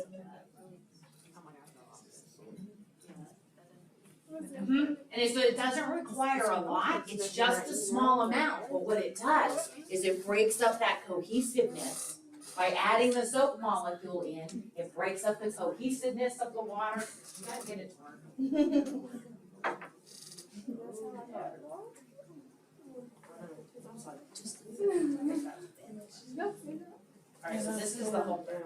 And so it doesn't require a lot, it's just a small amount, but what it does is it breaks up that cohesiveness. By adding the soap molecule in, it breaks up the cohesiveness of the water. You gotta get it to work. Alright, so this is the whole thing.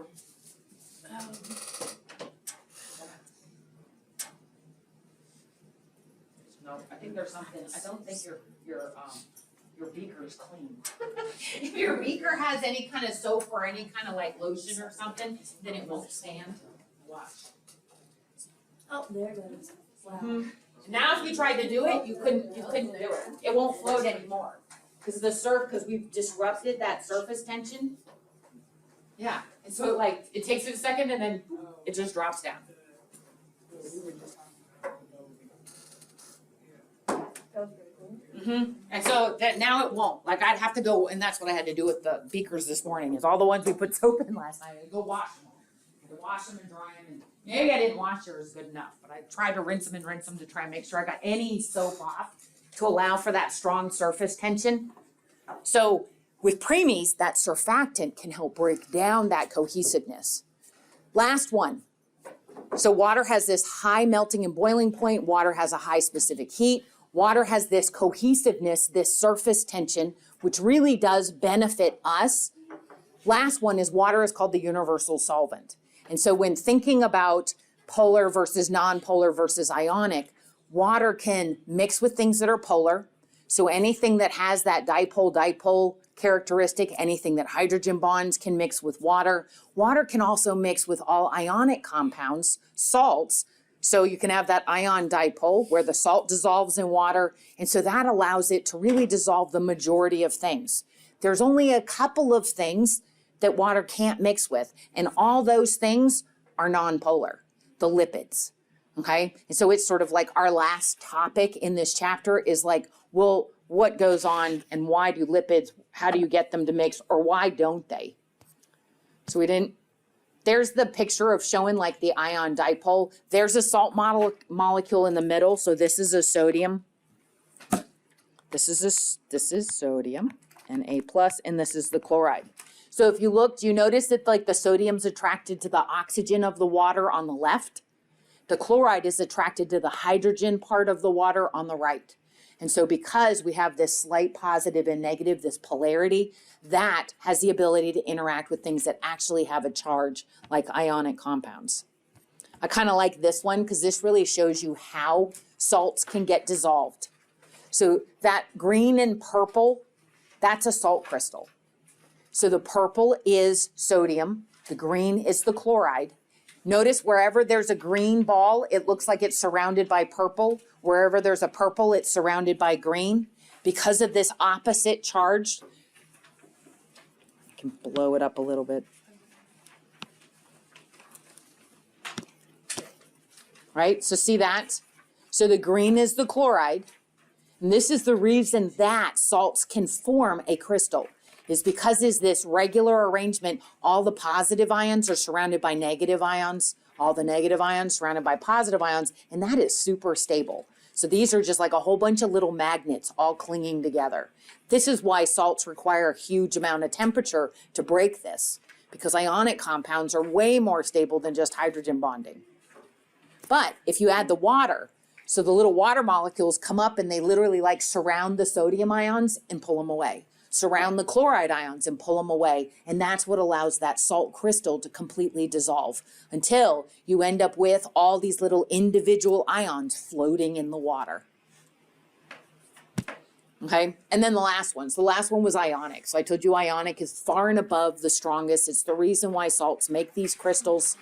No, I think there's something, I don't think your beaker is clean. If your beaker has any kind of soap or any kind of like lotion or something, then it won't stand. Watch. Oh, there it goes. Wow. Now if you tried to do it, you couldn't do it. It won't float anymore. Because we've disrupted that surface tension. Yeah, and so it takes it a second and then it just drops down. And so that now it won't. Like I'd have to go, and that's what I had to do with the beakers this morning, is all the ones we put soap in last night, I'd go wash them all. I had to wash them and dry them, and maybe I didn't wash yours good enough, but I tried to rinse them to try and make sure I got any soap off to allow for that strong surface tension. So with preemies, that surfactant can help break down that cohesiveness. Last one. So water has this high melting and boiling point. Water has a high specific heat. Water has this cohesiveness, this surface tension, which really does benefit us. Last one is water is called the universal solvent. And so when thinking about polar versus non-polar versus ionic, water can mix with things that are polar. So anything that has that dipole characteristic, anything that hydrogen bonds can mix with water. Water can also mix with all ionic compounds, salts. So you can have that ion dipole where the salt dissolves in water. And so that allows it to really dissolve the majority of things. There's only a couple of things that water can't mix with. And all those things are non-polar, the lipids. Okay, and so it's sort of like our last topic in this chapter is like, well, what goes on and why do lipids, how do you get them to mix, or why don't they? So there's the picture of showing like the ion dipole. There's a salt molecule in the middle, so this is a sodium. This is sodium, Na+, and this is the chloride. So if you looked, you notice that like the sodium's attracted to the oxygen of the water on the left. The chloride is attracted to the hydrogen part of the water on the right. And so because we have this slight positive and negative, this polarity, that has the ability to interact with things that actually have a charge, like ionic compounds. I kind of like this one because this really shows you how salts can get dissolved. So that green and purple, that's a salt crystal. So the purple is sodium, the green is the chloride. Notice wherever there's a green ball, it looks like it's surrounded by purple. Wherever there's a purple, it's surrounded by green. Because of this opposite charge, I can blow it up a little bit. Right, so see that? So the green is the chloride. And this is the reason that salts can form a crystal, is because is this regular arrangement, all the positive ions are surrounded by negative ions, all the negative ions surrounded by positive ions, and that is super stable. So these are just like a whole bunch of little magnets all clinging together. This is why salts require a huge amount of temperature to break this, because ionic compounds are way more stable than just hydrogen bonding. But if you add the water, so the little water molecules come up and they literally like surround the sodium ions and pull them away, surround the chloride ions and pull them away. And that's what allows that salt crystal to completely dissolve until you end up with all these little individual ions floating in the water. Okay, and then the last one. So the last one was ionic. So I told you ionic is far and above the strongest. It's the reason why salts make these crystals.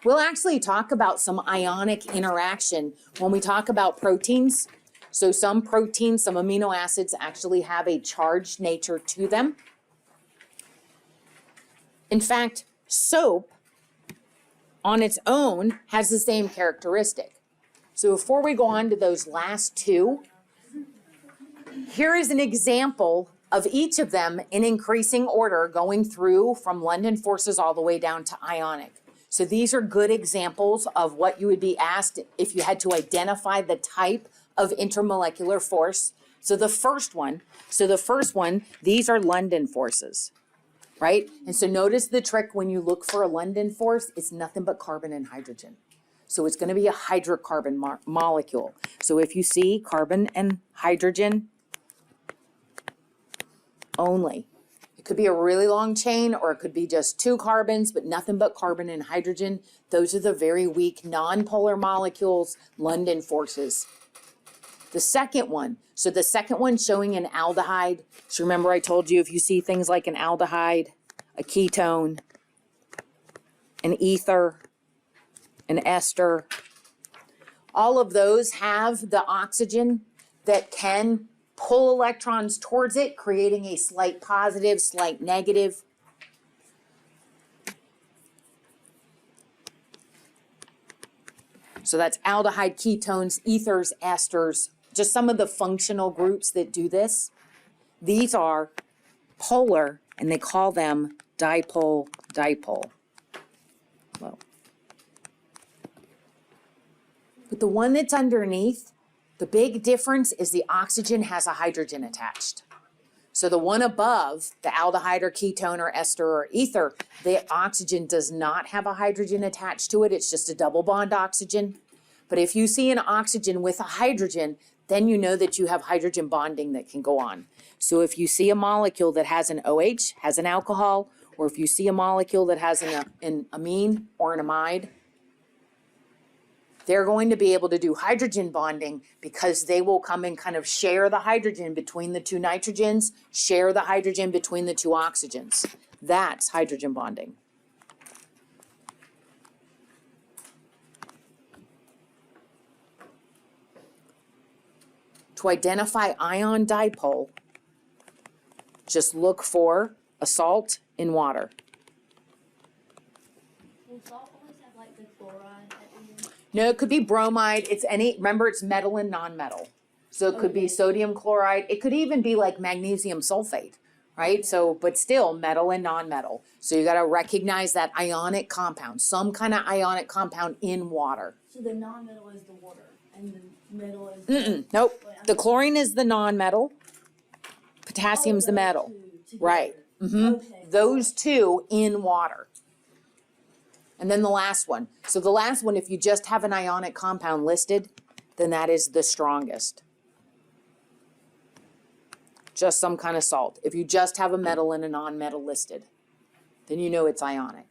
We'll actually talk about some ionic interaction when we talk about proteins. So some proteins, some amino acids actually have a charged nature to them. In fact, soap on its own has the same characteristic. So before we go on to those last two, here is an example of each of them in increasing order going through from London forces all the way down to ionic. So these are good examples of what you would be asked if you had to identify the type of intermolecular force. So the first one, these are London forces, right? And so notice the trick when you look for a London force, it's nothing but carbon and hydrogen. So it's going to be a hydrocarbon molecule. So if you see carbon and hydrogen only, it could be a really long chain or it could be just two carbons, but nothing but carbon and hydrogen. Those are the very weak nonpolar molecules, London forces. The second one, so the second one showing an aldehyde. So remember I told you if you see things like an aldehyde, a ketone, an ether, an ester, all of those have the oxygen that can pull electrons towards it, creating a slight positive, slight negative. So that's aldehyde, ketones, ethers, esters, just some of the functional groups that do this. These are polar, and they call them dipole-dipole. Whoa. But the one that's underneath, the big difference is the oxygen has a hydrogen attached. So the one above, the aldehyde or ketone or ester or ether, the oxygen does not have a hydrogen attached to it. It's just a double bond oxygen. But if you see an oxygen with a hydrogen, then you know that you have hydrogen bonding that can go on. So if you see a molecule that has an OH, has an alcohol, or if you see a molecule that has an amine or an amide, they're going to be able to do hydrogen bonding because they will come and kind of share the hydrogen between the two nitrogens, share the hydrogen between the two oxygens. That's hydrogen bonding. To identify ion dipole, just look for a salt in water. Will salt always have like the chloride at the end? No, it could be bromide. It's any, remember it's metal and non-metal. So it could be sodium chloride. It could even be like magnesium sulfate, right? So, but still metal and non-metal. So you got to recognize that ionic compound, some kind of ionic compound in water. So the non-metal is the water, and the metal is the... Nope. Wait, The chlorine is the non-metal. Potassium's the those metal. two together. Right. Okay. Those two in water. And then the last one. So the last one, if you just have an ionic compound listed, then that is the strongest. Just some kind of salt. If you just have a metal and a non-metal listed, then you know it's ionic.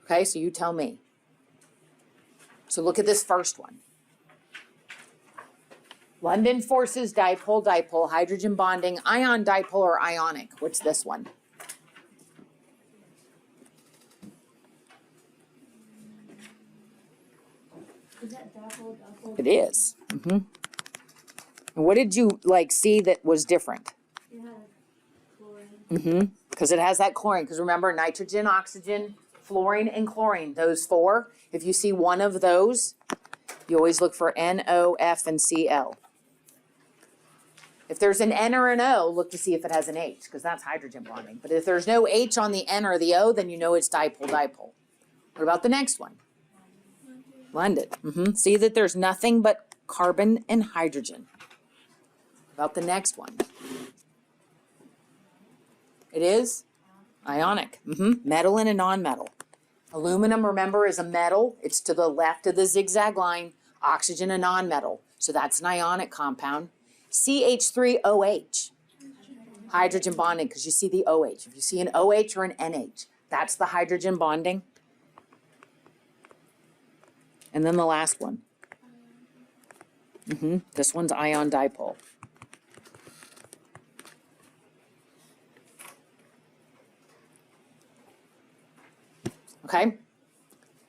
Okay, so you tell me. So look at this first one. London forces, dipole, dipole, hydrogen bonding, ion dipole or ionic. What's this one? Is that dipole? It is. And what did you like see that was different? It had chlorine. Because it has that chlorine. Because remember, nitrogen, oxygen, fluorine, and chlorine, those four. If you see one of those, you always look for N, O, F, and Cl. If there's an N or an O, look to see if it has an H, because that's hydrogen bonding. But if there's no H on the N or the O, then you know it's dipole, dipole. What about the next one? Blended. See that there's nothing but carbon and hydrogen. About the next one. It is ionic. Metal and a non-metal. Aluminum, remember, is a metal. It's to the left of the zigzag line. Oxygen, a non-metal. So that's an ionic compound. CH3OH. Hydrogen bonding, because you see the OH. If you see an OH or an NH, that's the hydrogen bonding. And then the last one. This one's ion dipole. Okay?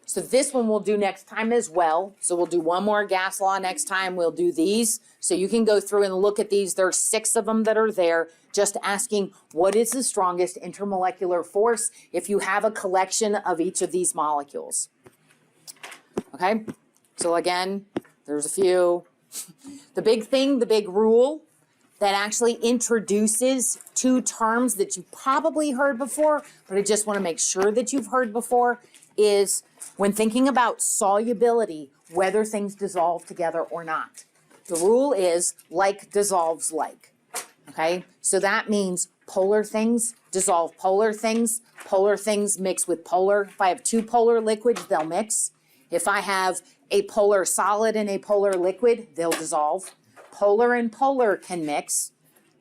So this one we'll do next time as well. So we'll do one more gas law next time. We'll do these. So you can go through and look at these. There's 6 of them that are there. Just asking what is the strongest intermolecular force if you have a collection of each of these molecules. Okay? So again, there's a few. The big thing, the big rule that actually introduces 2 terms that you probably heard before, but I just want to make sure that you've heard before, is when thinking about solubility, whether things dissolve together or not. The rule is like dissolves like, okay? So that means polar things dissolve polar things mix with polar. If I have 2 polar liquids, they'll mix. If I have a polar solid and a polar liquid, they'll dissolve. Polar and polar can mix.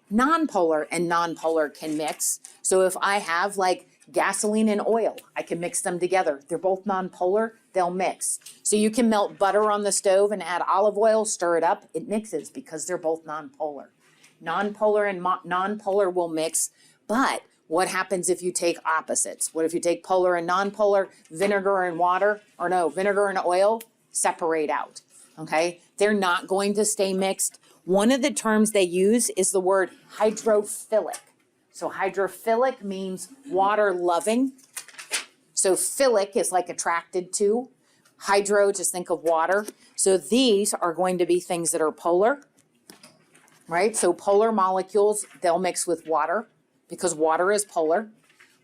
Non-polar and non-polar can mix. So if I have like gasoline and oil, I can mix them together. They're both non-polar, they'll mix. So you can melt butter on the stove and add olive oil, stir it up, it mixes because they're both non-polar. Non-polar and non-polar will mix, but what happens if you take opposites? What if you take polar and non-polar, vinegar and water, or no, vinegar and oil, separate out, okay? They're not going to stay mixed. One of the terms they use is the word hydrophilic. So hydrophilic means water loving. So philic is like attracted to. Hydro, just think of water. So these are going to be things that are polar, right? So polar molecules, they'll mix with water because water is polar.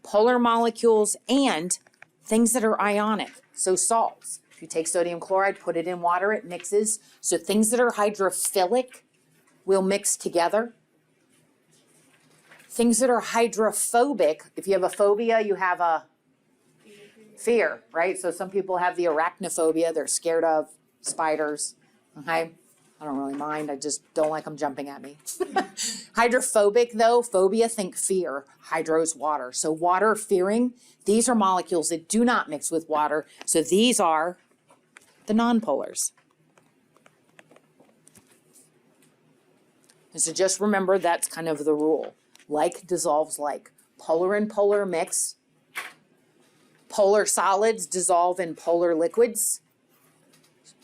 Polar molecules and things that are ionic, so salts. If you take sodium chloride, put it in water, it mixes. So things that are hydrophilic will mix together. Things that are hydrophobic, if you have a phobia, you have a fear, right? So some people have the arachnophobia, they're scared of spiders, okay? I don't really mind, I just don't like them jumping at me. Hydrophobic though, phobia, think fear, hydro's water. So water fearing, these are molecules that do not mix with water, so these are the nonpolars. And so just remember that's kind of the rule. Like dissolves like. Polar and polar mix. Polar solids dissolve in polar liquids.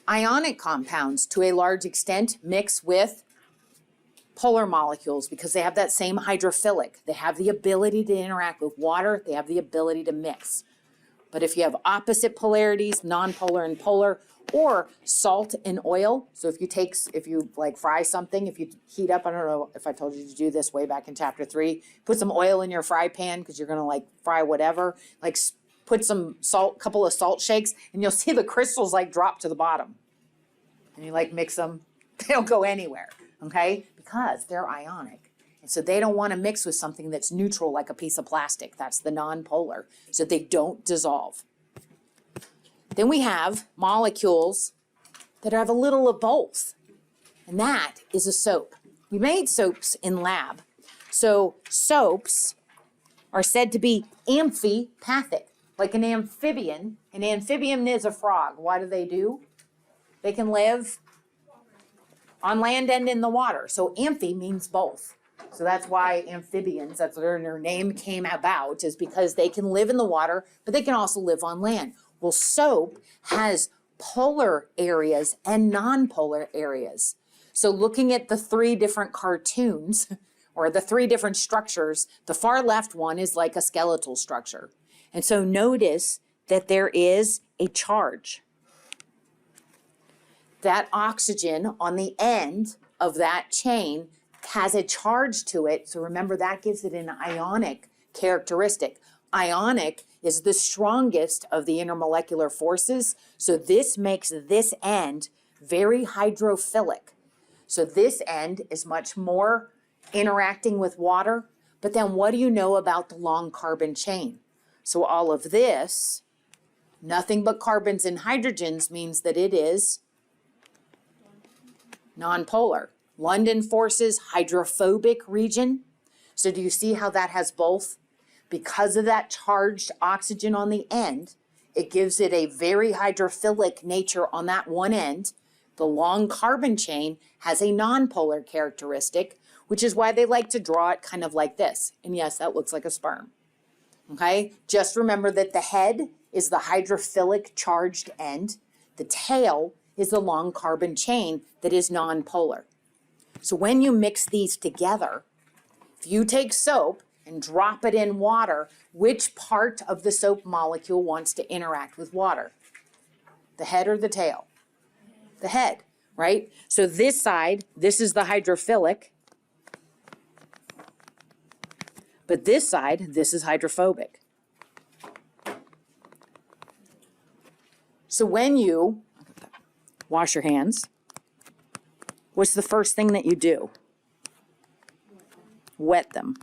Ionic compounds, to a large extent, mix with polar molecules because they have that same hydrophilic. They have the ability to interact with water. They have the ability to mix. But if you have opposite polarities, nonpolar and polar, or salt and oil. So if you like fry something, if you heat up, I don't know if I told you to do this way back in chapter 3, put some oil in your fry pan because you're going to like fry whatever, like put some salt, couple of salt shakes, and you'll see the crystals like drop to the bottom. And you like mix them, they don't go anywhere, okay? Because they're ionic. And so they don't want to mix with something that's neutral like a piece of plastic. That's the nonpolar. So they don't dissolve. Then we have molecules that have a little of both, and that is a soap. We made soaps in lab. So soaps are said to be amphipathic. Like an amphibian is a frog. What do? They can live on land and in the water. So amphi means both. So that's why amphibians, that's where their name came about, is because they can live in the water, but they can also live on land. Well, soap has polar areas and non-polar areas. So looking at the three different cartoons, or the three different structures, the far left one is like a skeletal structure. And so notice that there is a charge. That oxygen on the end of that chain has a charge to it. So remember, that gives it an ionic characteristic. Ionic is the strongest of the intermolecular forces. So this makes this end very hydrophilic. So this end is much more interacting with water. But then what do you know about the long carbon chain? So all of this, nothing but carbons and hydrogens, means that it is nonpolar. London forces hydrophobic region. So do you see how that has both? Because of that charged oxygen on the end, it gives it a very hydrophilic nature on that one end. The long carbon chain has a nonpolar characteristic, which is why they like to draw it kind of like this. And yes, that looks like a sperm. Okay, just remember that the head is the hydrophilic charged end. The tail is the long carbon chain that is nonpolar. So when you mix these together, if you take soap and drop it in water, which part of the soap molecule wants to interact with water? The head or the tail? The head, right? So this side, this is the hydrophilic. But this side, this is hydrophobic. So when you wash your hands, what's the first thing that you do? Wet them.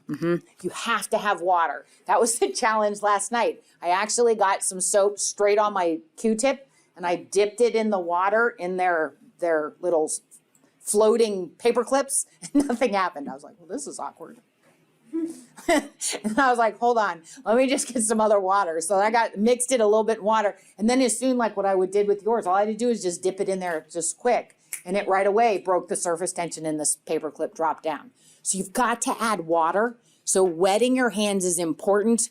You have to have water. That was the challenge last night. I actually got some soap straight on my Q-tip and I dipped it in the water in their little floating paper clips and nothing happened. I was like, well, this is awkward. And I was like, hold on, let me just get some other water. So I mixed it a little bit in water. And then as soon, like what I did with yours, all I had to do is just dip it in there just quick. And it right away broke the surface tension and this paper clip dropped down. So you've got to add water. So wetting your hands is important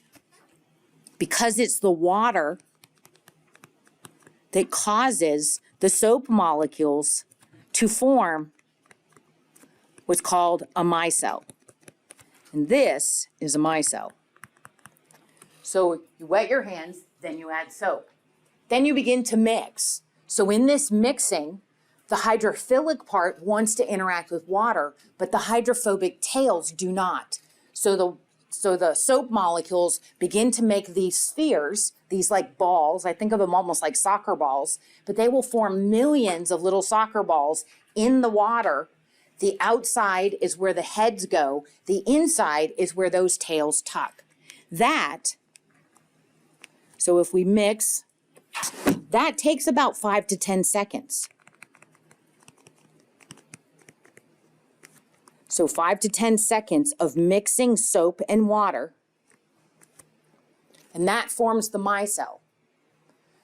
because it's the water that causes the soap molecules to form what's called a micelle. And this is a micelle. So you wet your hands, then you add soap. Then you begin to mix. So in this mixing, the hydrophilic part wants to interact with water, but the hydrophobic tails do not. So the soap molecules begin to make these spheres, these like balls. I think of them almost like soccer balls, but they will form millions of little soccer balls in the water. The outside is where the heads go. The inside is where those tails tuck. So if we mix, that takes about 5 to 10 seconds. So 5 to 10 seconds of mixing soap and water, and that forms the micelle.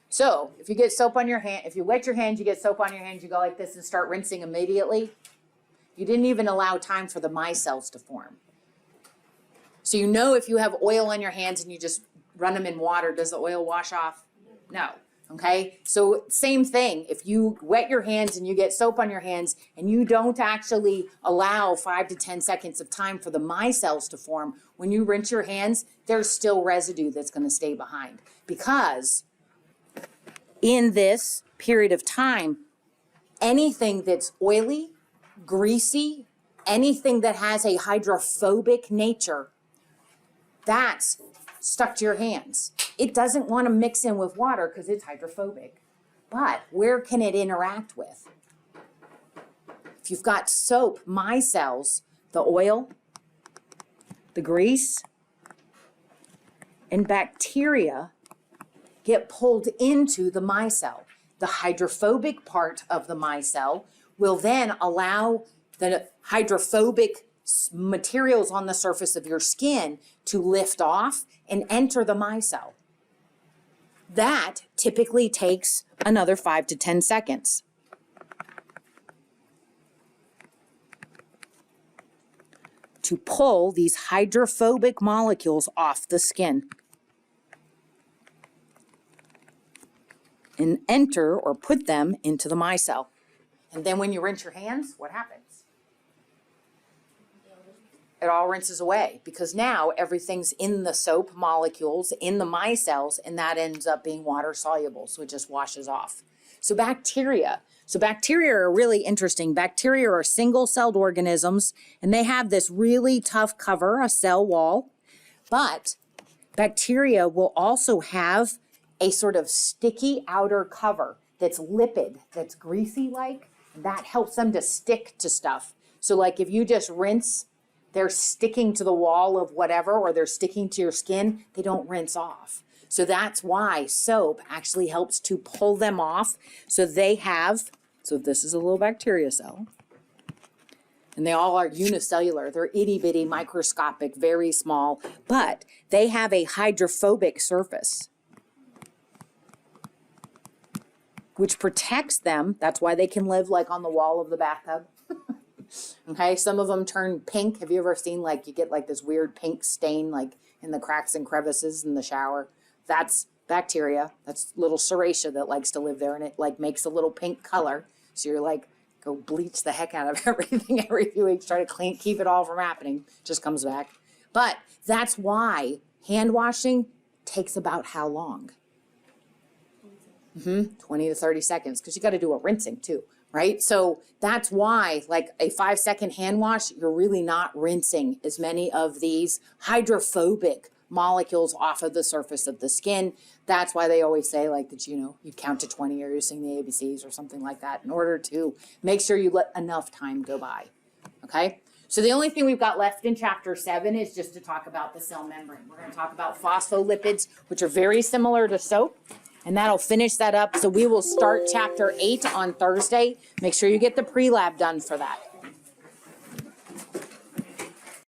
So if you get soap on your hand, if you wet your hands, you get soap on your hands, you go like this and start rinsing immediately. You didn't even allow time for the micelles to form. So you know if you have oil on your hands and you just run them in water, does the oil wash off? No. Okay? So same thing. If you wet your hands and you get soap on your hands and you don't actually allow 5 to 10 seconds of time for the micelles to form, when you rinse your hands, there's still residue that's going to stay behind. Because in this period of time, anything that's oily, greasy, anything that has a hydrophobic nature, that's stuck to your hands. It doesn't want to mix in with water because it's hydrophobic. But where can it interact with? If you've got soap, micelles, the oil, the grease, and bacteria get pulled into the micelle. The hydrophobic part of the micelle will then allow the hydrophobic materials on the surface of your skin to lift off and enter the micelle. That typically takes another 5 to 10 seconds. To pull these hydrophobic molecules off the skin and enter or put them into the micelle. And then when you rinse your hands, what happens? It all rinses away because now everything's in the soap molecules, in the micelles, and that ends up being water soluble, so it just washes off. So bacteria are really interesting. Bacteria are single-celled organisms, and they have this really tough cover, a cell wall. But bacteria will also have a sort of sticky outer cover that's lipid, that's greasy-like. That helps them to stick to stuff. So like if you just rinse, they're sticking to the wall of whatever, or they're sticking to your skin, they don't rinse off. So that's why soap actually helps to pull them off. So this is a little bacteria cell. And they all are unicellular. They're itty bitty, microscopic, very small, but they have a hydrophobic surface, which protects them. That's why they can live like on the wall of the bathtub. Okay, some of them turn pink. Have you ever seen like you get like this weird pink stain like in the cracks and crevices in the shower? That's bacteria. That's little serratia that likes to live there, and it like makes a little pink color. So you're like, go bleach the heck out of everything every few weeks, try to keep it all from happening. Just comes back. But that's why hand washing takes about how long? 20 to 30 seconds, because you got to do a rinsing too, right? So that's why like a 5-second hand wash, you're really not rinsing as many of these hydrophobic molecules off of the surface of the skin. That's why they always say like that, you count to 20 or you sing the ABCs or something like that in order to make sure you let enough time go by, okay? So the only thing we've got left in chapter 7 is just to talk about the cell membrane. We're going to talk about phospholipids, which are very similar to soap. And that'll finish that up. So we will start chapter 8 on Thursday. Make sure you get the pre-lab done for that.